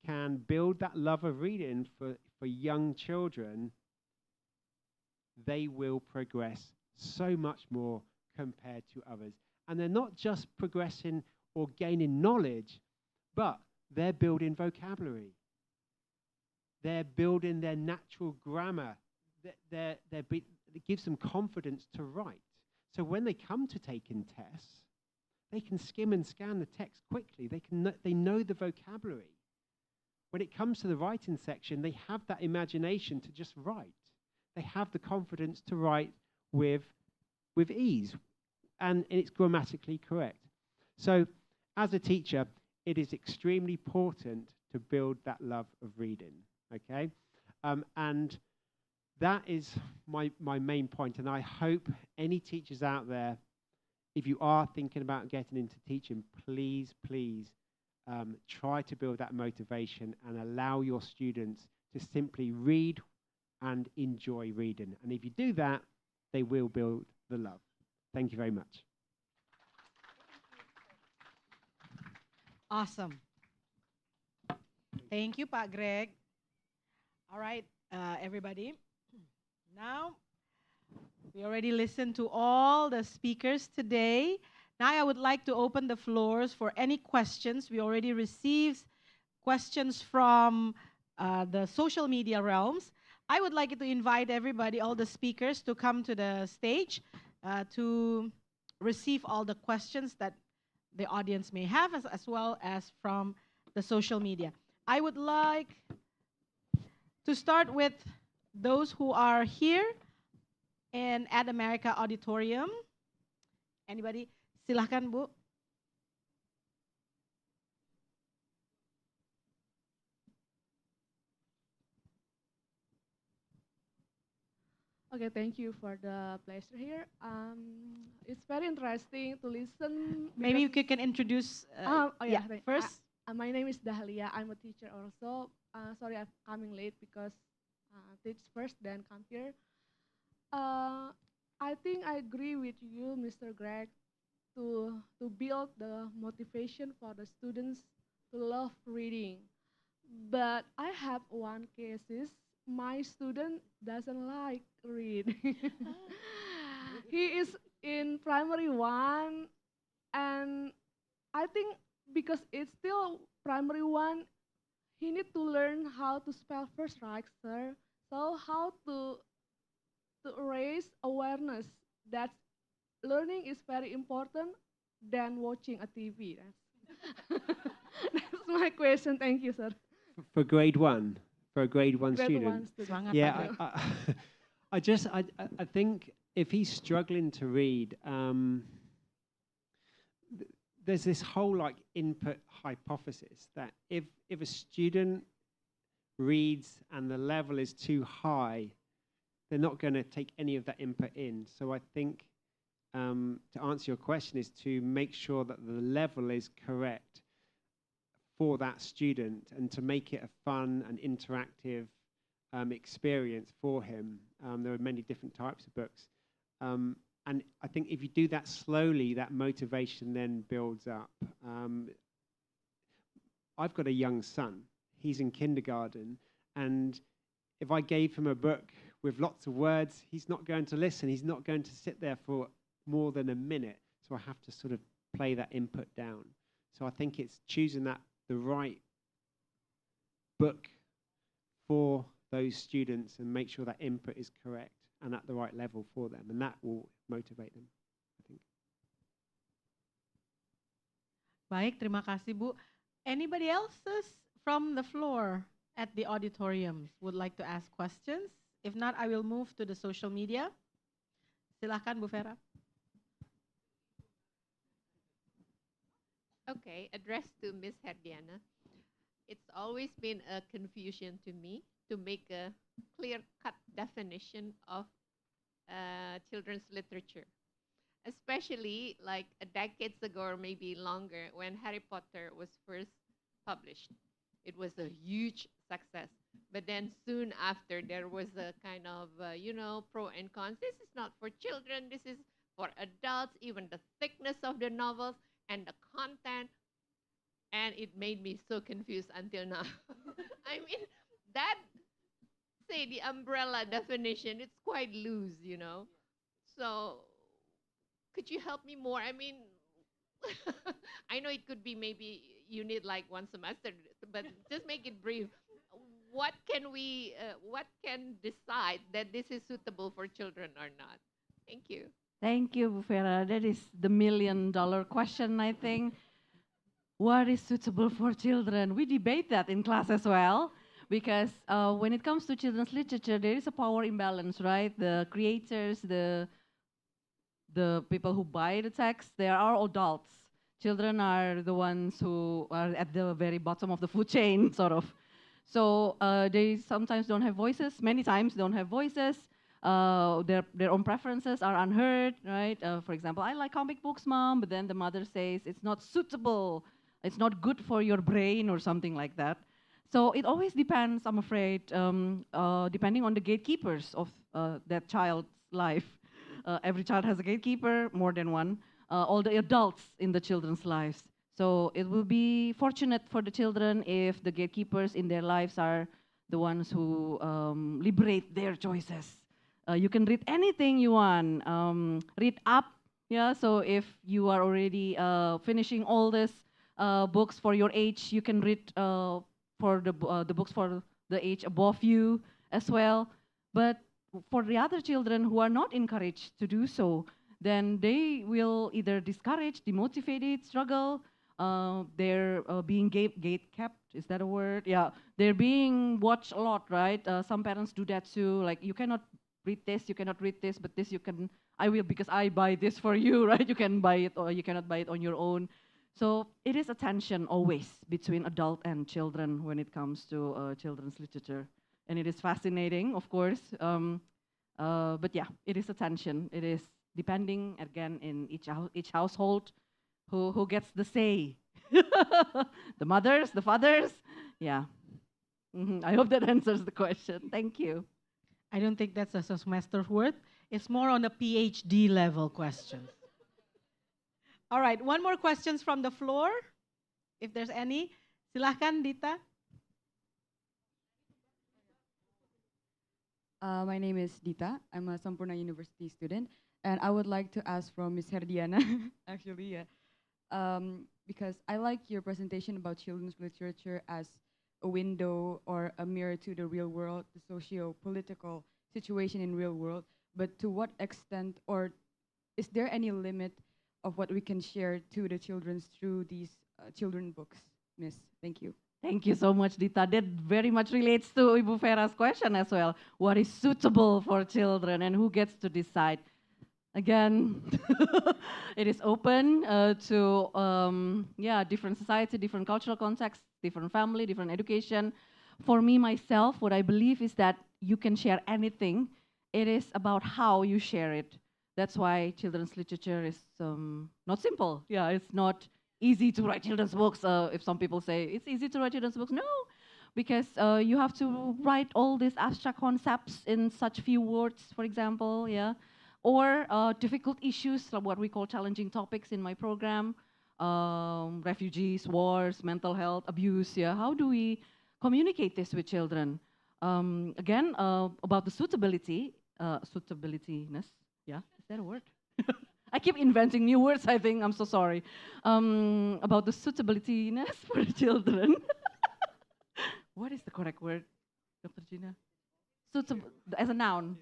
can build that love of reading for young children, they will progress so much more compared to others. And they're not just progressing or gaining knowledge, but they're building vocabulary. They're building their natural grammar. It gives them confidence to write. So when they come to taking tests, they can skim and scan the text quickly. They know the vocabulary. When it comes to the writing section, they have that imagination to just write. They have the confidence to write with ease, and it's grammatically correct. So as a teacher, it is extremely important to build that love of reading, okay? And that is my main point, and I hope any teachers out there, if you are thinking about getting into teaching, please try to build that motivation and allow your students to simply read and enjoy reading. And if you do that, they will build the love. Thank you very much. Awesome. Thank you, Pak Greg. All right, everybody. Now, we already listened to all the speakers today. Now I would like to open the floors for any questions. We already received questions from the social media realms. I would like to invite everybody, all the speakers, to come to the stage to receive all the questions that the audience may have, as well as from the social media. I would like to start with those who are here in Ad America Auditorium. Anybody? Silahkan, Bu. Okay, thank you for the pleasure here. It's very interesting to listen. Maybe you can introduce first. My name is Dahlia. I'm a teacher also. Sorry, I'm coming late because teach first, then come here. I think I agree with you, Mr. Greg, to build the motivation for the students to love reading. But I have one case is my student doesn't like read. He is in primary one, and I think because it's still primary one, he need to learn how to spell first, right, sir? So how to raise awareness that learning is very important than watching a TV. That's my question. Thank you, sir. For grade one, for a grade one Grade student. one student. Yeah, I think if he's struggling to read, there's this whole like input hypothesis that if a student reads and the level is too high, they're not going to take any of that input in. So I think to answer your question is to make sure that the level is correct for that student and to make it a fun and interactive experience for him. There are many different types of books. And I think if you do that slowly, that motivation then builds up. I've got a young son. He's in kindergarten. And if I gave him a book with lots of words, he's not going to listen. He's not going to sit there for more than a minute. So I have to sort of play that input down. So I think it's choosing the right book for those students and make sure that input is correct and at the right level for them. And that will motivate them, I think. Baik, terima kasih Bu. Anybody else from the floor at the auditorium would like to ask questions? If not, I will move to the social media. Silakan Bu Vera. Okay, addressed to Miss Herdiana. It's always been a confusion to me to make a clear-cut definition of children's literature, especially like a decades ago or maybe longer when Harry Potter was first published. It was a huge success. But then soon after, there was a kind of, pro and cons. This is not for children. This is for adults, even the thickness of the novels and the content. And it made me so confused until now. I mean, that, say, the umbrella definition, it's quite loose, So could you help me more? I mean, I know it could be maybe you need like one semester, but just make it brief. What can decide that this is suitable for children or not? Thank you. Thank you, Bufera. That is the million-dollar question, I think. What is suitable for children? We debate that in class as well, because when it comes to children's literature, there is a power imbalance, right? The creators, the people who buy the text, they are all adults. Children are the ones who are at the very bottom of the food chain, sort of. So they sometimes don't have voices, many times don't have voices. Their own preferences are unheard, right? For example, I like comic books, Mom, but then the mother says it's not suitable, it's not good for your brain or something like that. So it always depends, I'm afraid, depending on the gatekeepers of that child's life. Every child has a gatekeeper, more than one. All the adults in the children's lives. So it will be fortunate for the children if the gatekeepers in their lives are the ones who liberate their choices. You can read anything you want. Read up, yeah. So if you are already finishing all these books for your age, you can read for the books for the age above you as well. But for the other children who are not encouraged to do so, then they will either discouraged, demotivated, struggle. They're being gate-kept, is that a word? Yeah, they're being watched a lot, right? Some parents do that too, like you cannot read this, you cannot read this, but this you can, I will because I buy this for you, right? You can buy it or you cannot buy it on your own. So it is a tension always between adult and children when it comes to children's literature. And it is fascinating, of course. But yeah, it is a tension. It is depending, again, in each household, who gets the say. The mothers, the fathers, yeah. I hope that answers the question. Thank you. I don't think that's a semester's worth. It's more on a PhD level question. All right, one more questions from the floor, if there's any. Silahkan, Dita. My name is Dita. I'm a Sampurna University student. And I would like to ask from Ms. Herdiana, actually, because I like your presentation about children's literature as a window or a mirror to the real world, the socio-political situation in real world. But to what extent, or is there any limit of what we can share to the children through these children books, Miss? Thank you. Thank you so much, Dita. That very much relates to Ibu Vera's question as well. What is suitable for children and who gets to decide? Again, it is open to different society, different cultural contexts, different family, different education. For me, myself, what I believe is that you can share anything. It is about how you share it. That's why children's literature is not simple. Yeah, it's not easy to write children's books. If some people say it's easy to write children's books, no, because you have to write all these abstract concepts in such few words, for example, yeah. Or difficult issues, what we call challenging topics in my program, refugees, wars, mental health, abuse, yeah. How do we communicate this with children? Again, about the suitabilityness. Yeah, is that a word? I keep inventing new words, I think. I'm so sorry. About the suitabilityness for the children. What is the correct word, Dr. Gina? Suitable, as a noun.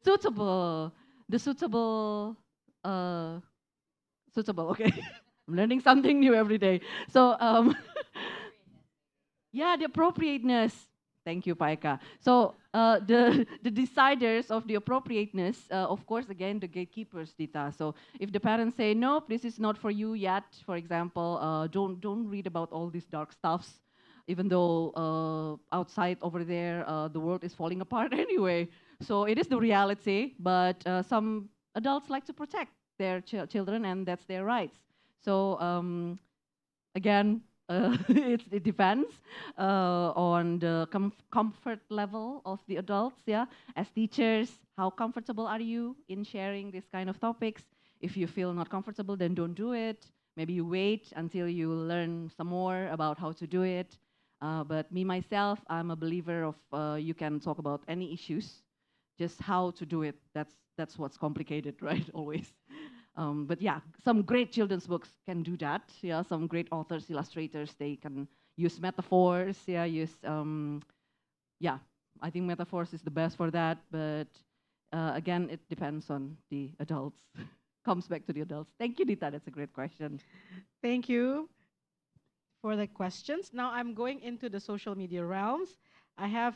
Suitable. The suitable, uh, suitable, okay. I'm learning something new every day. So, yeah, the appropriateness. Thank you, Paika. So the deciders of the appropriateness, of course, again, the gatekeepers, Dita. So if the parents say, nope, this is not for you yet, for example, don't read about all these dark stuffs, even though outside over there, the world is falling apart anyway. So it is the reality, but some adults like to protect their children, and that's their rights. So again, it depends on the comfort level of the adults. Yeah, as teachers, how comfortable are you in sharing this kind of topics? If you feel not comfortable, then don't do it. Maybe you wait until you learn some more about how to do it. But me myself, I'm a believer of you can talk about any issues, just how to do it. That's what's complicated, right? Always. But yeah, some great children's books can do that. Yeah, some great authors, illustrators, they can use metaphors. Yeah, yeah, I think metaphors is the best for that. But again, it depends on the adults. Comes back to the adults. Thank you, Dita. That's a great question. Thank you for the questions. Now I'm going into the social media realms. I have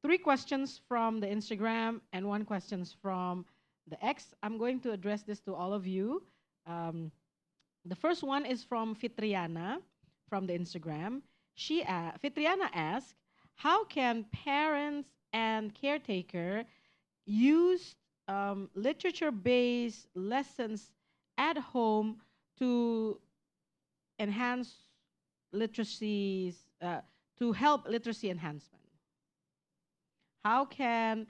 3 questions from the Instagram and 1 questions from the X. I'm going to address this to all of you. The first one is from Fitriana from the Instagram. Fitriana asked, how can parents and caretaker use literature-based lessons at home to enhance literacies, to help literacy enhancement? How can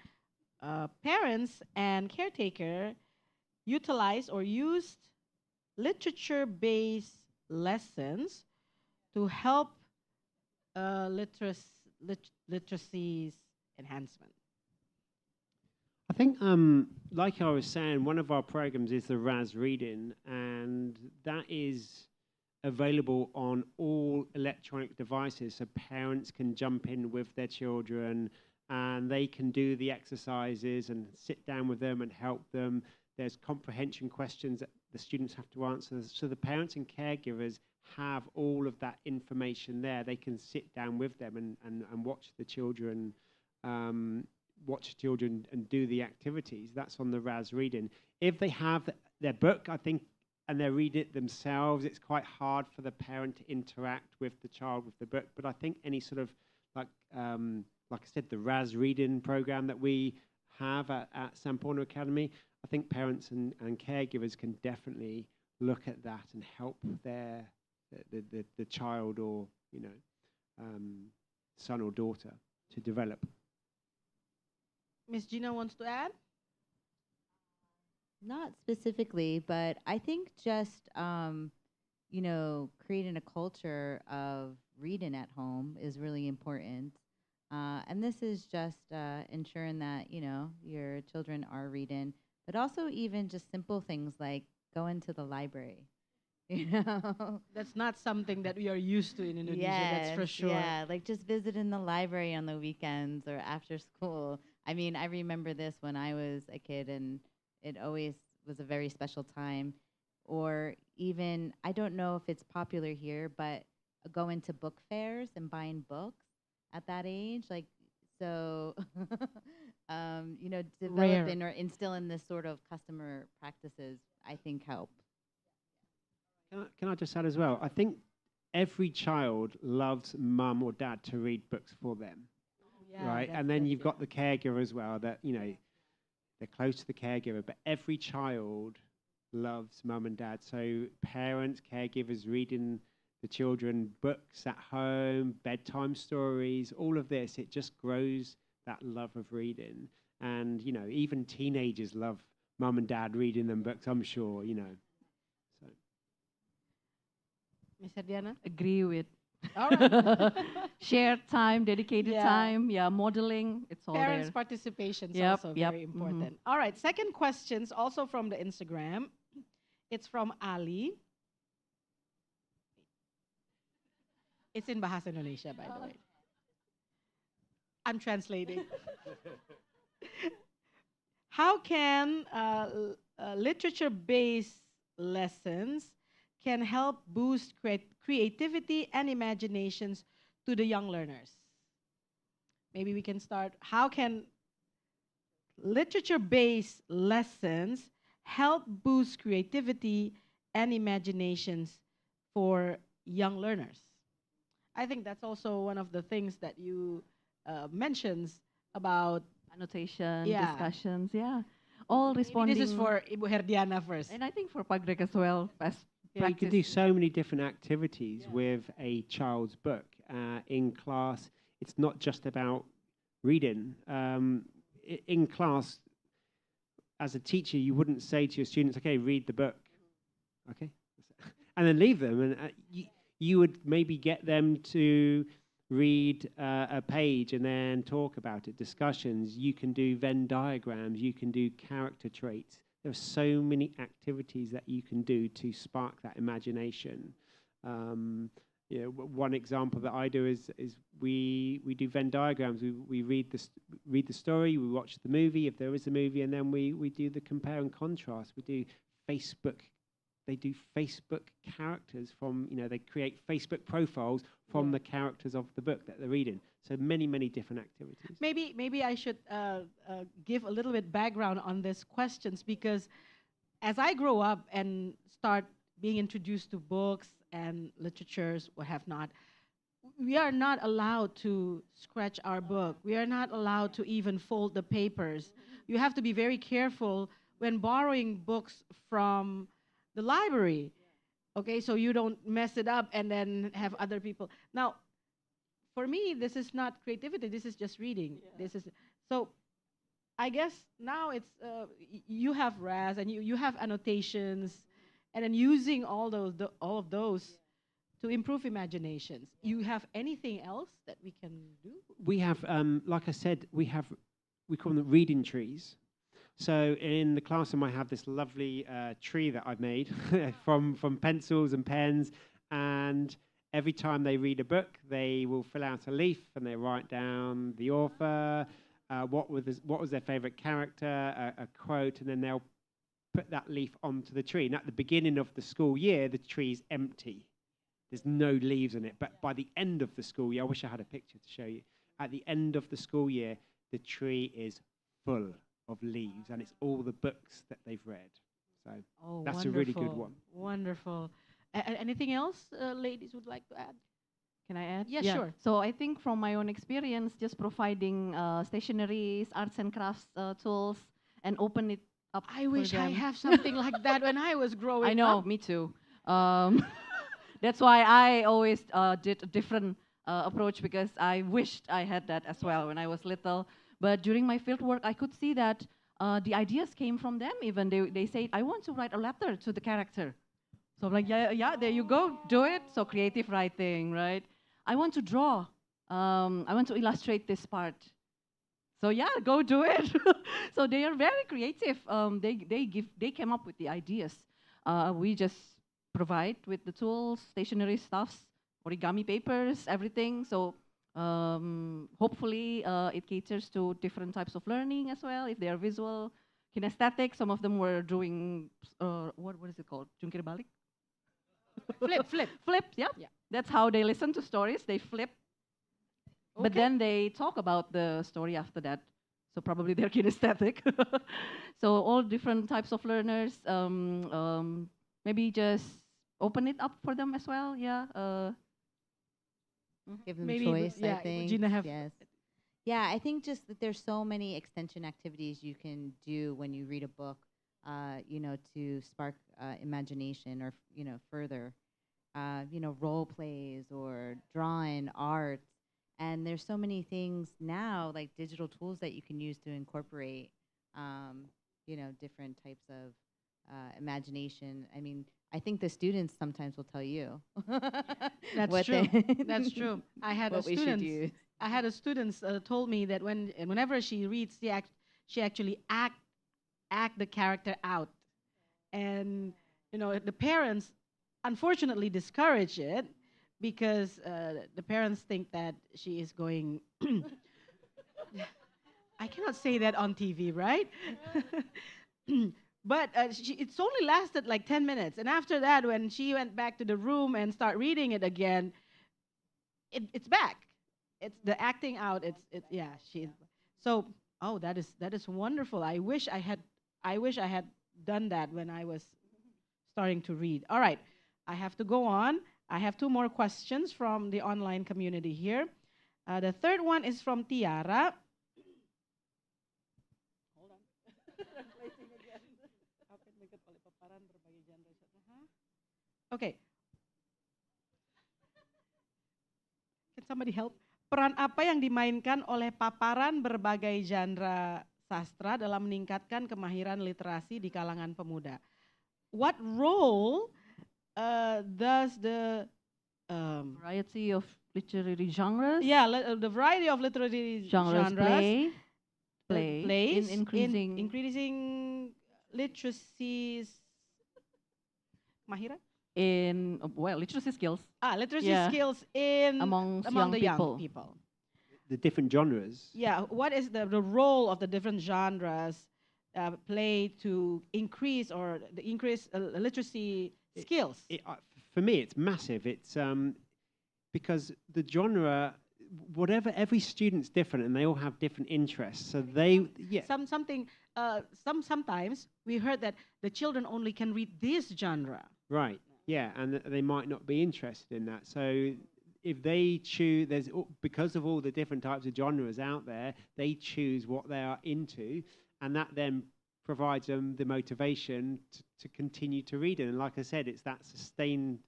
parents and caretaker utilize or use literature-based lessons to help literacy's enhancement? I think, like I was saying, one of our programs is the RAS Reading, and that is available on all electronic devices, so parents can jump in with their children and they can do the exercises and sit down with them and help them. There's comprehension questions that the students have to answer. So the parents and caregivers have all of that information there. They can sit down with them and watch the children and do the activities. That's on the RAS Reading. If they have their book, I think, and they read it themselves, it's quite hard for the parent to interact with the child with the book. But I think any sort of like I said, the RAS Reading program that we have at Samporno Academy, I think parents and caregivers can definitely look at that and help the child or son or daughter to develop. Miss Gina wants to add? Not specifically, but I think just creating a culture of reading at home is really important. And this is just ensuring that, your children are reading, but also even just simple things like going to the library. That's not something that we are used to in Indonesia, that's for sure. Yeah, like just visiting the library on the weekends or after school. I mean, I remember this when I was a kid, and it always was a very special time. Or even, I don't know if it's popular here, but going to book fairs and buying books at that age, like, so, developing or instilling this sort of customer practices, I think help. Can I just add as well? I think every child loves mum or dad to read books for them, right? And then you've got the caregiver as well that, they're close to the caregiver, but every child loves mum and dad. So parents, caregivers reading the children books at home, bedtime stories, all of this, it just grows that love of reading. And, even teenagers love mum and dad reading them books, I'm sure, So. Miss Herdiana? Agree with All right. Shared time, dedicated Yeah. time, yeah, modeling, it's all Parents' there. participation is Yep, also yep, very mhm. important. All right, second questions also from the Instagram. It's from Ali. It's in Bahasa Indonesia, by the way. I'm translating. How can literature-based lessons can help boost creativity and imaginations to the young learners? Maybe we can start. How can literature-based lessons help boost creativity and imaginations for young learners? I think that's also one of the things that you mentions about. Annotation, Yeah. discussions, yeah. All Maybe responding. this is for Ibu Herdiana first. And I think for Pagreg as well, as Yeah, you can practice. do so many different activities with a child's book in class. It's not just about reading. In class, as a teacher, you wouldn't say to your students, "Okay, read the book," okay, and then leave them. And you would maybe get them to read a page and then talk about it. Discussions. You can do Venn diagrams. You can do character traits. There are so many activities that you can do to spark that imagination. One example that I do is we do Venn diagrams. We read the story, we watch the movie if there is a movie, and then we do the compare and contrast. We do Facebook. They do Facebook characters from, they create Facebook profiles from the characters of the book that they're reading. So many different activities. Maybe I should give a little bit background on these questions, because as I grow up and start being introduced to books and literatures, what have not, we are not allowed to scratch our book. We are not allowed to even fold the papers. You have to be very careful when borrowing books from the library. Okay, so you don't mess it up and then have other people. Now, for me, this is not creativity. This is just reading. This is so. I guess now it's you have RAS and you have annotations, and then using all of those to improve imaginations. You have anything else that we can do? We have, like I said, we call them reading trees. So in the classroom, I have this lovely tree that I've made from pencils and pens, and every time they read a book, they will fill out a leaf and they write down the author, what was their favorite character, a quote, and then they'll put that leaf onto the tree. And at the beginning of the school year, the tree is empty. There's no leaves on it. But by the end of the school year, I wish I had a picture to show you. At the end of the school year, the tree is full of leaves, and it's all the books that they've read. So that's a really good one. Wonderful. Anything else ladies would like to add? Can I add? Yeah, sure. So I think from my own experience, just providing stationaries, arts and crafts tools, and open it up. I wish I them. have something like that when I was growing up. I know, me too. That's why I always did a different approach, because I wished I had that as well when I was little. But during my field work, I could see that the ideas came from them. Even they said, I want to write a letter to the character. So I'm like, yeah, there you go, do it. So creative writing, right? I want to draw. I want to illustrate this part. So yeah, go do it. So they are very creative. They came up with the ideas. We just provide with the tools, stationery stuffs, origami papers, everything. So hopefully it caters to different types of learning as well. If they are visual, kinesthetic, some of them were doing what is it called? Jungkir balik? Flip. Yeah. That's how they listen to stories. They flip. Okay. But then they talk about the story after that. So probably they're kinesthetic. So all different types of learners. Maybe just open it up for them as well. Yeah. Give them Maybe choice, yeah, I think. Gina have Yes. Yeah, I think just that there's so many extension activities you can do when you read a book, to spark imagination or, further, role plays or drawing, art. And there's so many things now, like digital tools that you can use to incorporate, different types of imagination. I mean, I think the students sometimes will tell you. That's what true. they That's true. I had a what we should student. use. I had a student told me that whenever she reads, she actually act the character out, and the parents unfortunately discourage it because the parents think that she is going. I cannot say that on TV, right? But it's only lasted like 10 minutes. And after that, when she went back to the room and start reading it again, it's back. It's the acting out. Yeah. So that is wonderful. I wish I had done that when I was starting to read. All right, I have to go on. I have two more questions from the online community here. The third one is from Tiara. Okay. Can somebody help? Peran apa yang dimainkan oleh paparan berbagai genre sastra dalam meningkatkan kemahiran literasi di kalangan pemuda? What role does the Variety of literary genres. yeah, the variety of literary genres plays in increasing literacy kemahiran? Literacy skills Literacy skills among young the young people. The different genres. Yeah, what is the role of the different genres play to increase literacy skills? For me, it's massive. It's because the genre, every student's different, and they all have different interests. So sometimes we heard that the children only can read this genre. Right. Yeah, and they might not be interested in that. So if they choose, because of all the different types of genres out there, they choose what they are into, and that then provides them the motivation to continue to read it. And like I said, it's that sustained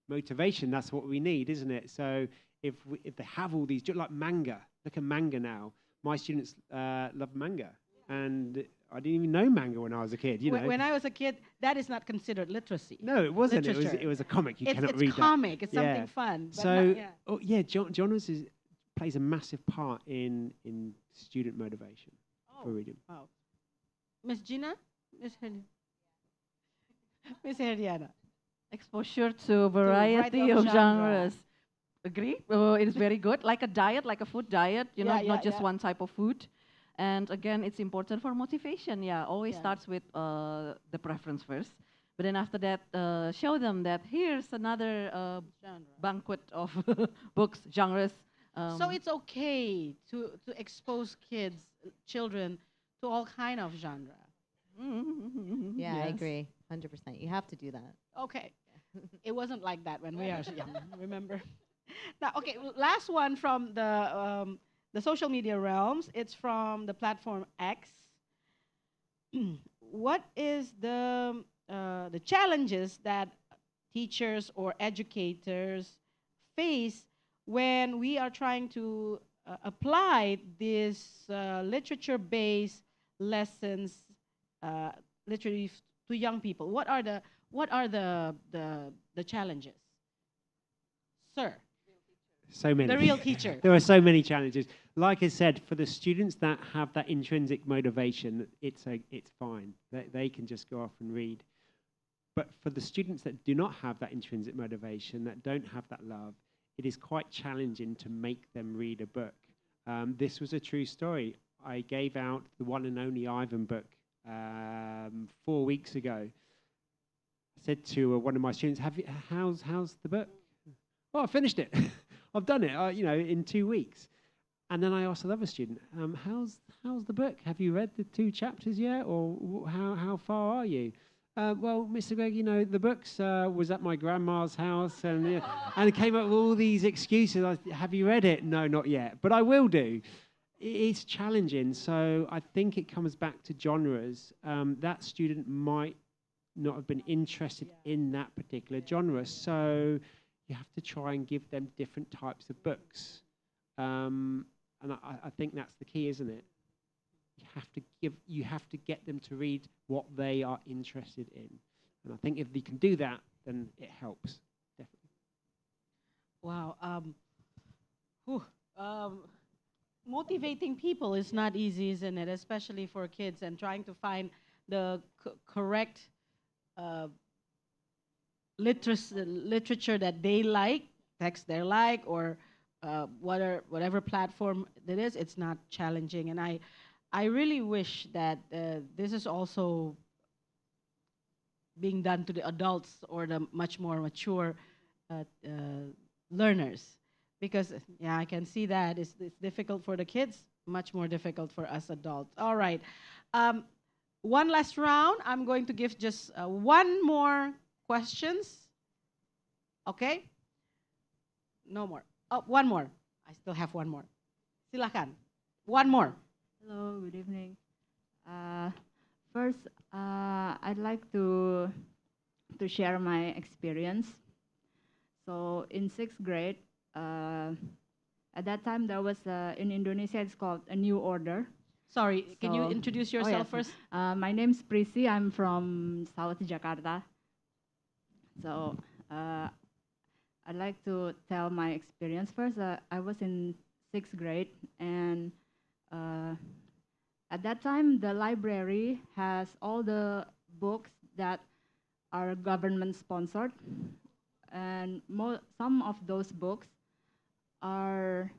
motivation. That's what we need, isn't it? So if they have all these, like manga, look at manga now. My students love manga, and I didn't even know manga when I was a kid. When I was a kid, that is not considered literacy. No, it wasn't. Literature. It was a comic. You cannot read that. It's comic. It's something fun. So genres plays a massive part in student motivation for reading. Wow. Miss Gina, Miss Herdiana. Exposure to a variety of genres. Agree? It is very good. Like a diet, like a food diet. Not just one type of food. And again, it's important for motivation. Yeah, always starts with the preference first. But then after that, show them that here's another banquet of books, genres. So it's okay to expose children, to all kind of genre. Yeah, I agree, 100%. You have to do that. Okay, it wasn't like that when we were young. Remember? Now, okay, last one from the social media realms. It's from the platform X. What is the challenges that teachers or educators face when we are trying to apply these literature-based lessons, literally to young people? What are the challenges, sir? So many. The real teacher. There are so many challenges. Like I said, for the students that have that intrinsic motivation, it's fine. They can just go off and read. But for the students that do not have that intrinsic motivation, that don't have that love, it is quite challenging to make them read a book. This was a true story. I gave out the one and only Ivan book 4 weeks ago. I said to one of my students, how's the book? Oh, I finished it. I've done it, in 2 weeks. And then I asked another student, how's the book? Have you read the 2 chapters yet? Or how far are you? Well, Mr. Greg, the books was at my grandma's house, and and it came up with all these excuses. Have you read it? No, not yet, but I will do. It's challenging, so I think it comes back to genres. That student might not have been interested in that particular genre, so you have to try and give them different types of books. And I think that's the key, isn't it? you have to get them to read what they are interested in. And I think if you can do that, then it helps, definitely. Wow. Whew, motivating people is not easy, isn't it? Especially for kids, and trying to find the correct literature that they like, text they like, or whatever platform it is. It's not challenging, and I really wish that this is also being done to the adults or the much more mature learners, because yeah, I can see that it's difficult for the kids, much more difficult for us adults. All right, one last round. I'm going to give just one more questions. Okay, no more. Oh, one more. I still have one more. Silakan. One more. Hello, good evening. First, I'd like to share my experience. So in sixth grade, at that time there was in Indonesia it's called a new order. Sorry, can you So- introduce Oh, yourself yes. first? My name's Prissy. I'm from South Jakarta. So I'd like to tell my experience first. I was in sixth grade, and at that time the library has all the books that are government sponsored, and some of those books are,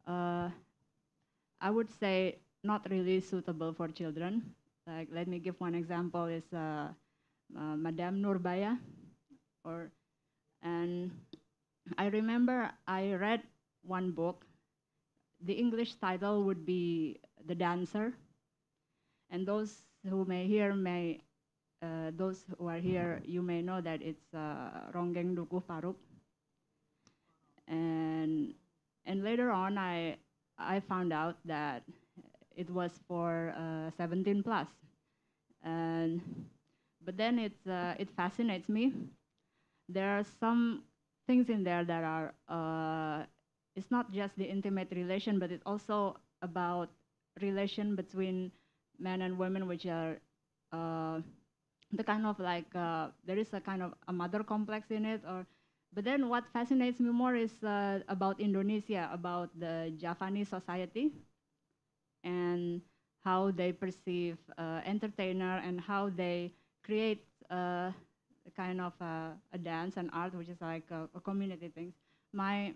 I would say, not really suitable for children. Like, let me give one example, is Madame Nurbaya, and I remember I read one book. The English title would be The Dancer, and those who are here, you may know that it's Ronggeng Dukuh Paruk. And later on, I found out that it was for 17 plus. But then it fascinates me. There are some things in there that are, it's not just the intimate relation, but it's also about relation between men and women, which are the kind of like, there is a kind of a mother complex in it. But then what fascinates me more is about Indonesia, about the Javanese society, and how they perceive entertainer, and how they create a kind of a dance and art, which is like a community thing. My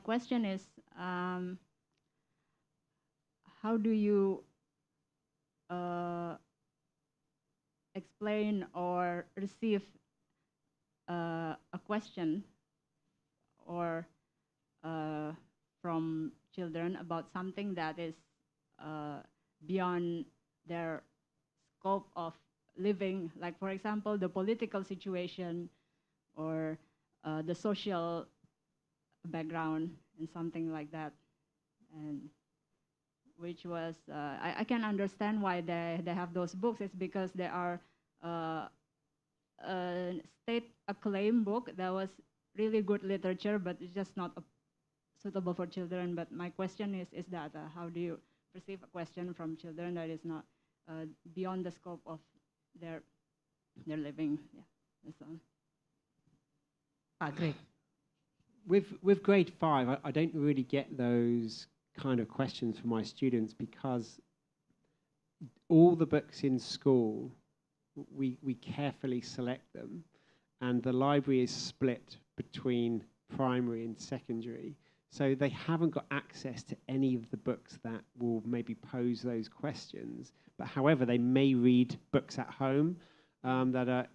question is, how do you explain or receive a question or from children about something that is beyond their scope of living, like for example the political situation or the social background and something like that, and which was I can understand why they have those books. It's because they are a state acclaimed book that was really good literature, but it's just not suitable for children. But my question is that how do you perceive a question from children that is not beyond the scope of their living? Yeah, that's all. Great. With grade 5, I don't really get those kind of questions from my students, because all the books in school, we carefully select them, and the library is split between primary and secondary. So they haven't got access to any of the books that will maybe pose those questions. But however, they may read books at home that are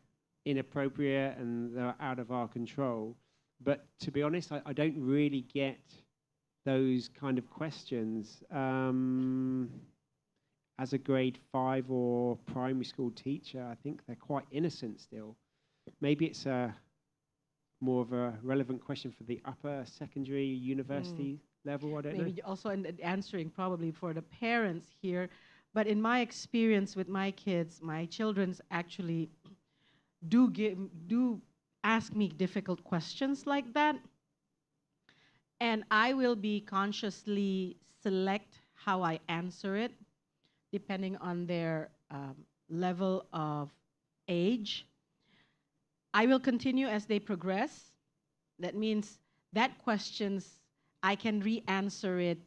inappropriate and that are out of our control. But to be honest, I don't really get those kind of questions as a grade 5 or primary school teacher. I think they're quite innocent still. Maybe it's more of a relevant question for the upper secondary university level. I don't know. Maybe also in answering probably for the parents here. But in my experience with my kids, my children's actually do ask me difficult questions like that. And I will be consciously select how I answer it, depending on their level of age. I will continue as they progress. That means that questions, I can re-answer it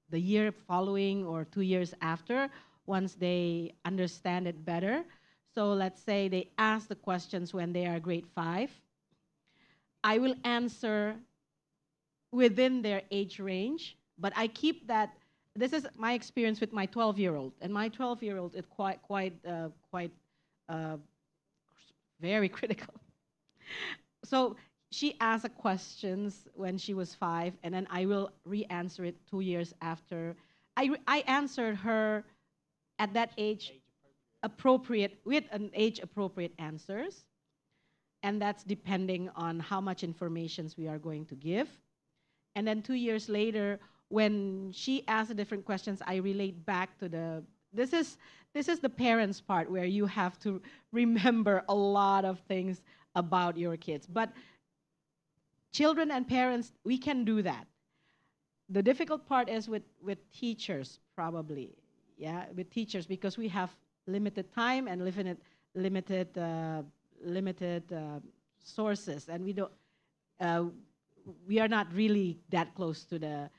the year following or 2 years after once they understand it better. So let's say they ask the questions when they are grade 5. I will answer within their age range, but I keep that. This is my experience with my 12-year-old, and my 12-year-old is quite very critical. So she asked the questions when she was 5, and then I will re-answer it 2 years after. I answered her at that age appropriate, with an age appropriate answers, and that's depending on how much information we are going to give. And then 2 years later, when she asks different questions, I relate back to the, this is the parents' part where you have to remember a lot of things about your kids. But children and parents, we can do that. The difficult part is with teachers, probably. Yeah, with teachers, because we have limited time and limited sources, and we are not really that close to the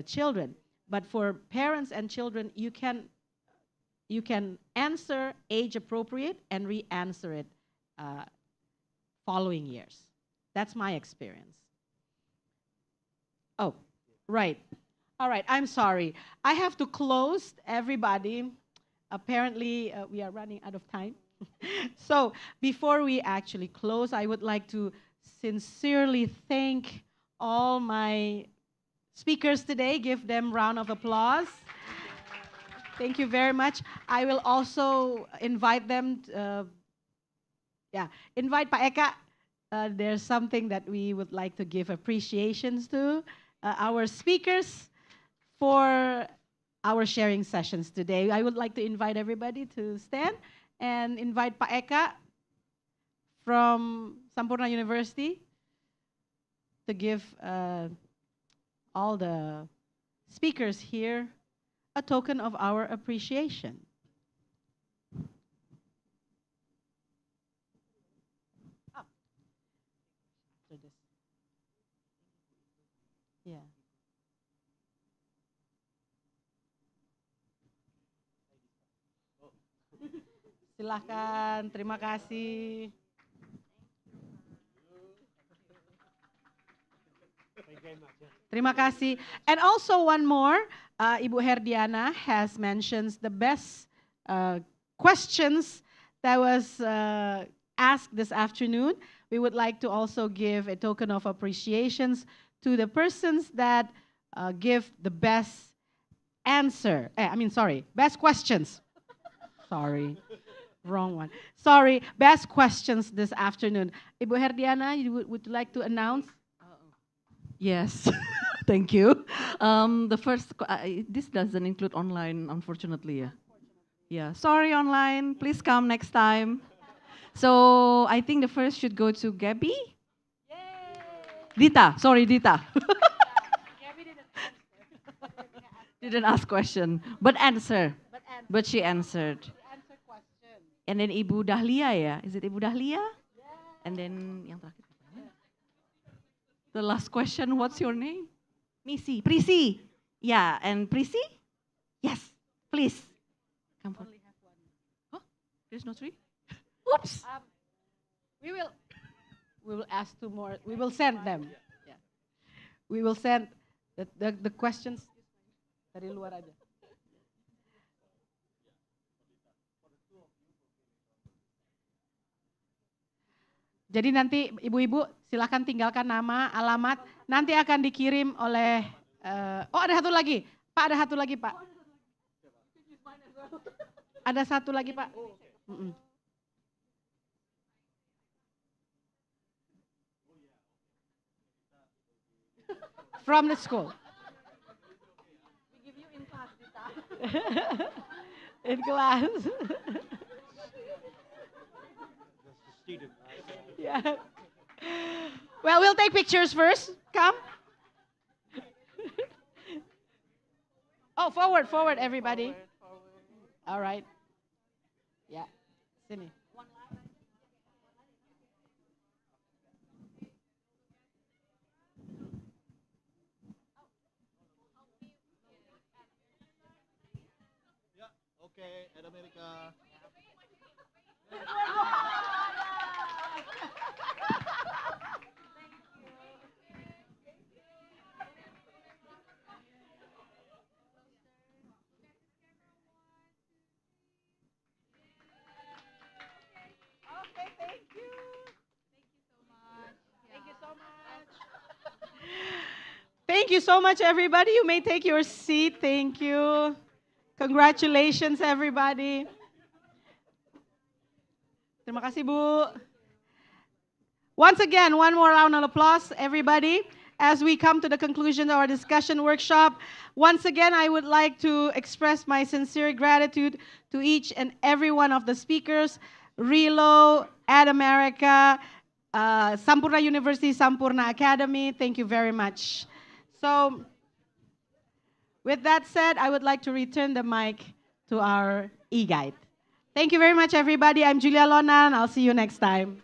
children. But for parents and children, you can answer age appropriate and re-answer it following years. That's my experience. Oh, right. All right, I'm sorry. I have to close, everybody. Apparently, we are running out of time. So before we actually close, I would like to sincerely thank all my speakers today. Give them a round of applause. Thank you very much. I will also invite them, invite Pak Eka. There's something that we would like to give appreciations to our speakers for our sharing sessions today. I would like to invite everybody to stand and invite Pak Eka from Sampurna University to give all the speakers here a token of our appreciation. Yeah. Silahkan, terima kasih. Terima kasih. And also one more, Ibu Herdiana has mentioned the best questions that was asked this afternoon. We would like to also give a token of appreciations to the persons that give the best answer. Best questions. Sorry. Wrong one. Sorry, best questions this afternoon. Ibu Herdiana, you would like to announce? Yes, thank you. The first, this doesn't include online, unfortunately. Yeah, sorry online, please come next time. So I think the first should go to Gabby. Dita, sorry Dita. Didn't ask question, but answer. But she answered. And then Ibu Dahlia, ya? Is it Ibu Dahlia? Yeah. And then yang terakhir. The last question, what's your name? Missy, Prissy. Yeah, and Prissy? Yes, please. Come forward. Only have one. Oh, there's no three? Oops. We will ask 2 more. We will send them. Yeah. We will send the questions dari luar aja. Jadi nanti ibu-ibu silakan tinggalkan nama, alamat, nanti akan dikirim oleh, ada satu lagi, Pak, ada satu lagi Pak. Ada satu lagi Pak. From the school. We give you in class, Dita. In class. Yeah. Well, we'll take pictures first. Come. Oh, forward, everybody. All right. Yeah. Sini. Yeah, okay, at America. Okay, thank you. Thank you so much. Thank you so much, everybody. You may take your seat. Thank you. Congratulations, everybody. Terima kasih, Bu. Once again, one more round of applause, everybody. As we come to the conclusion of our discussion workshop, once again, I would like to express my sincere gratitude to each and every one of the speakers, Relo, Ad America, Sampurna University, Sampurna Academy. Thank you very much. So, with that said, I would like to return the mic to our e-guide. Thank you very much, everybody. I'm Julia Lonan. I'll see you next time.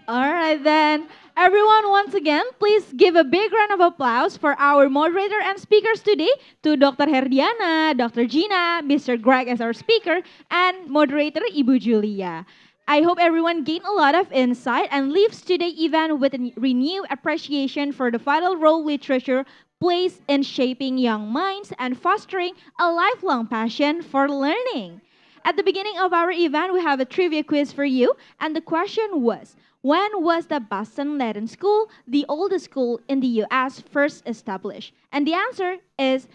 All right, then. Everyone, once again, please give a big round of applause for our moderator and speakers today, to Dr. Herdiana, Dr. Gina, Mr. Greg as our speaker, and moderator Ibu Julia. I hope everyone gained a lot of insight and leaves today's event with a renewed appreciation for the vital role literature plays in shaping young minds and fostering a lifelong passion for learning. At the beginning of our event, we have a trivia quiz for you, and the question was, when was the Boston Latin School, the oldest school in the US, first established? And the answer is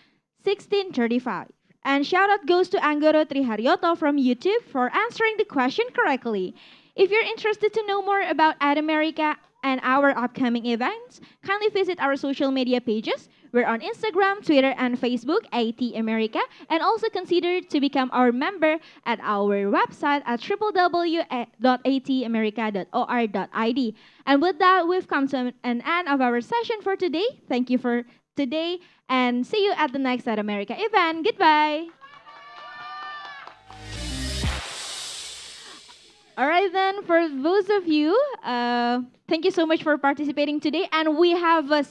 1635. And shout out goes to Angoro Triharyoto from YouTube for answering the question correctly. If you're interested to know more about Ad America and our upcoming events, kindly visit our social media pages. We're on Instagram, Twitter, and Facebook, AT America, and also consider to become our member at our website at www.atamerica.or.id. And with that, we've come to an end of our session for today. Thank you for today, and see you at the next At America event. Goodbye. All right, then, for those of you, thank you so much for participating today. And we have a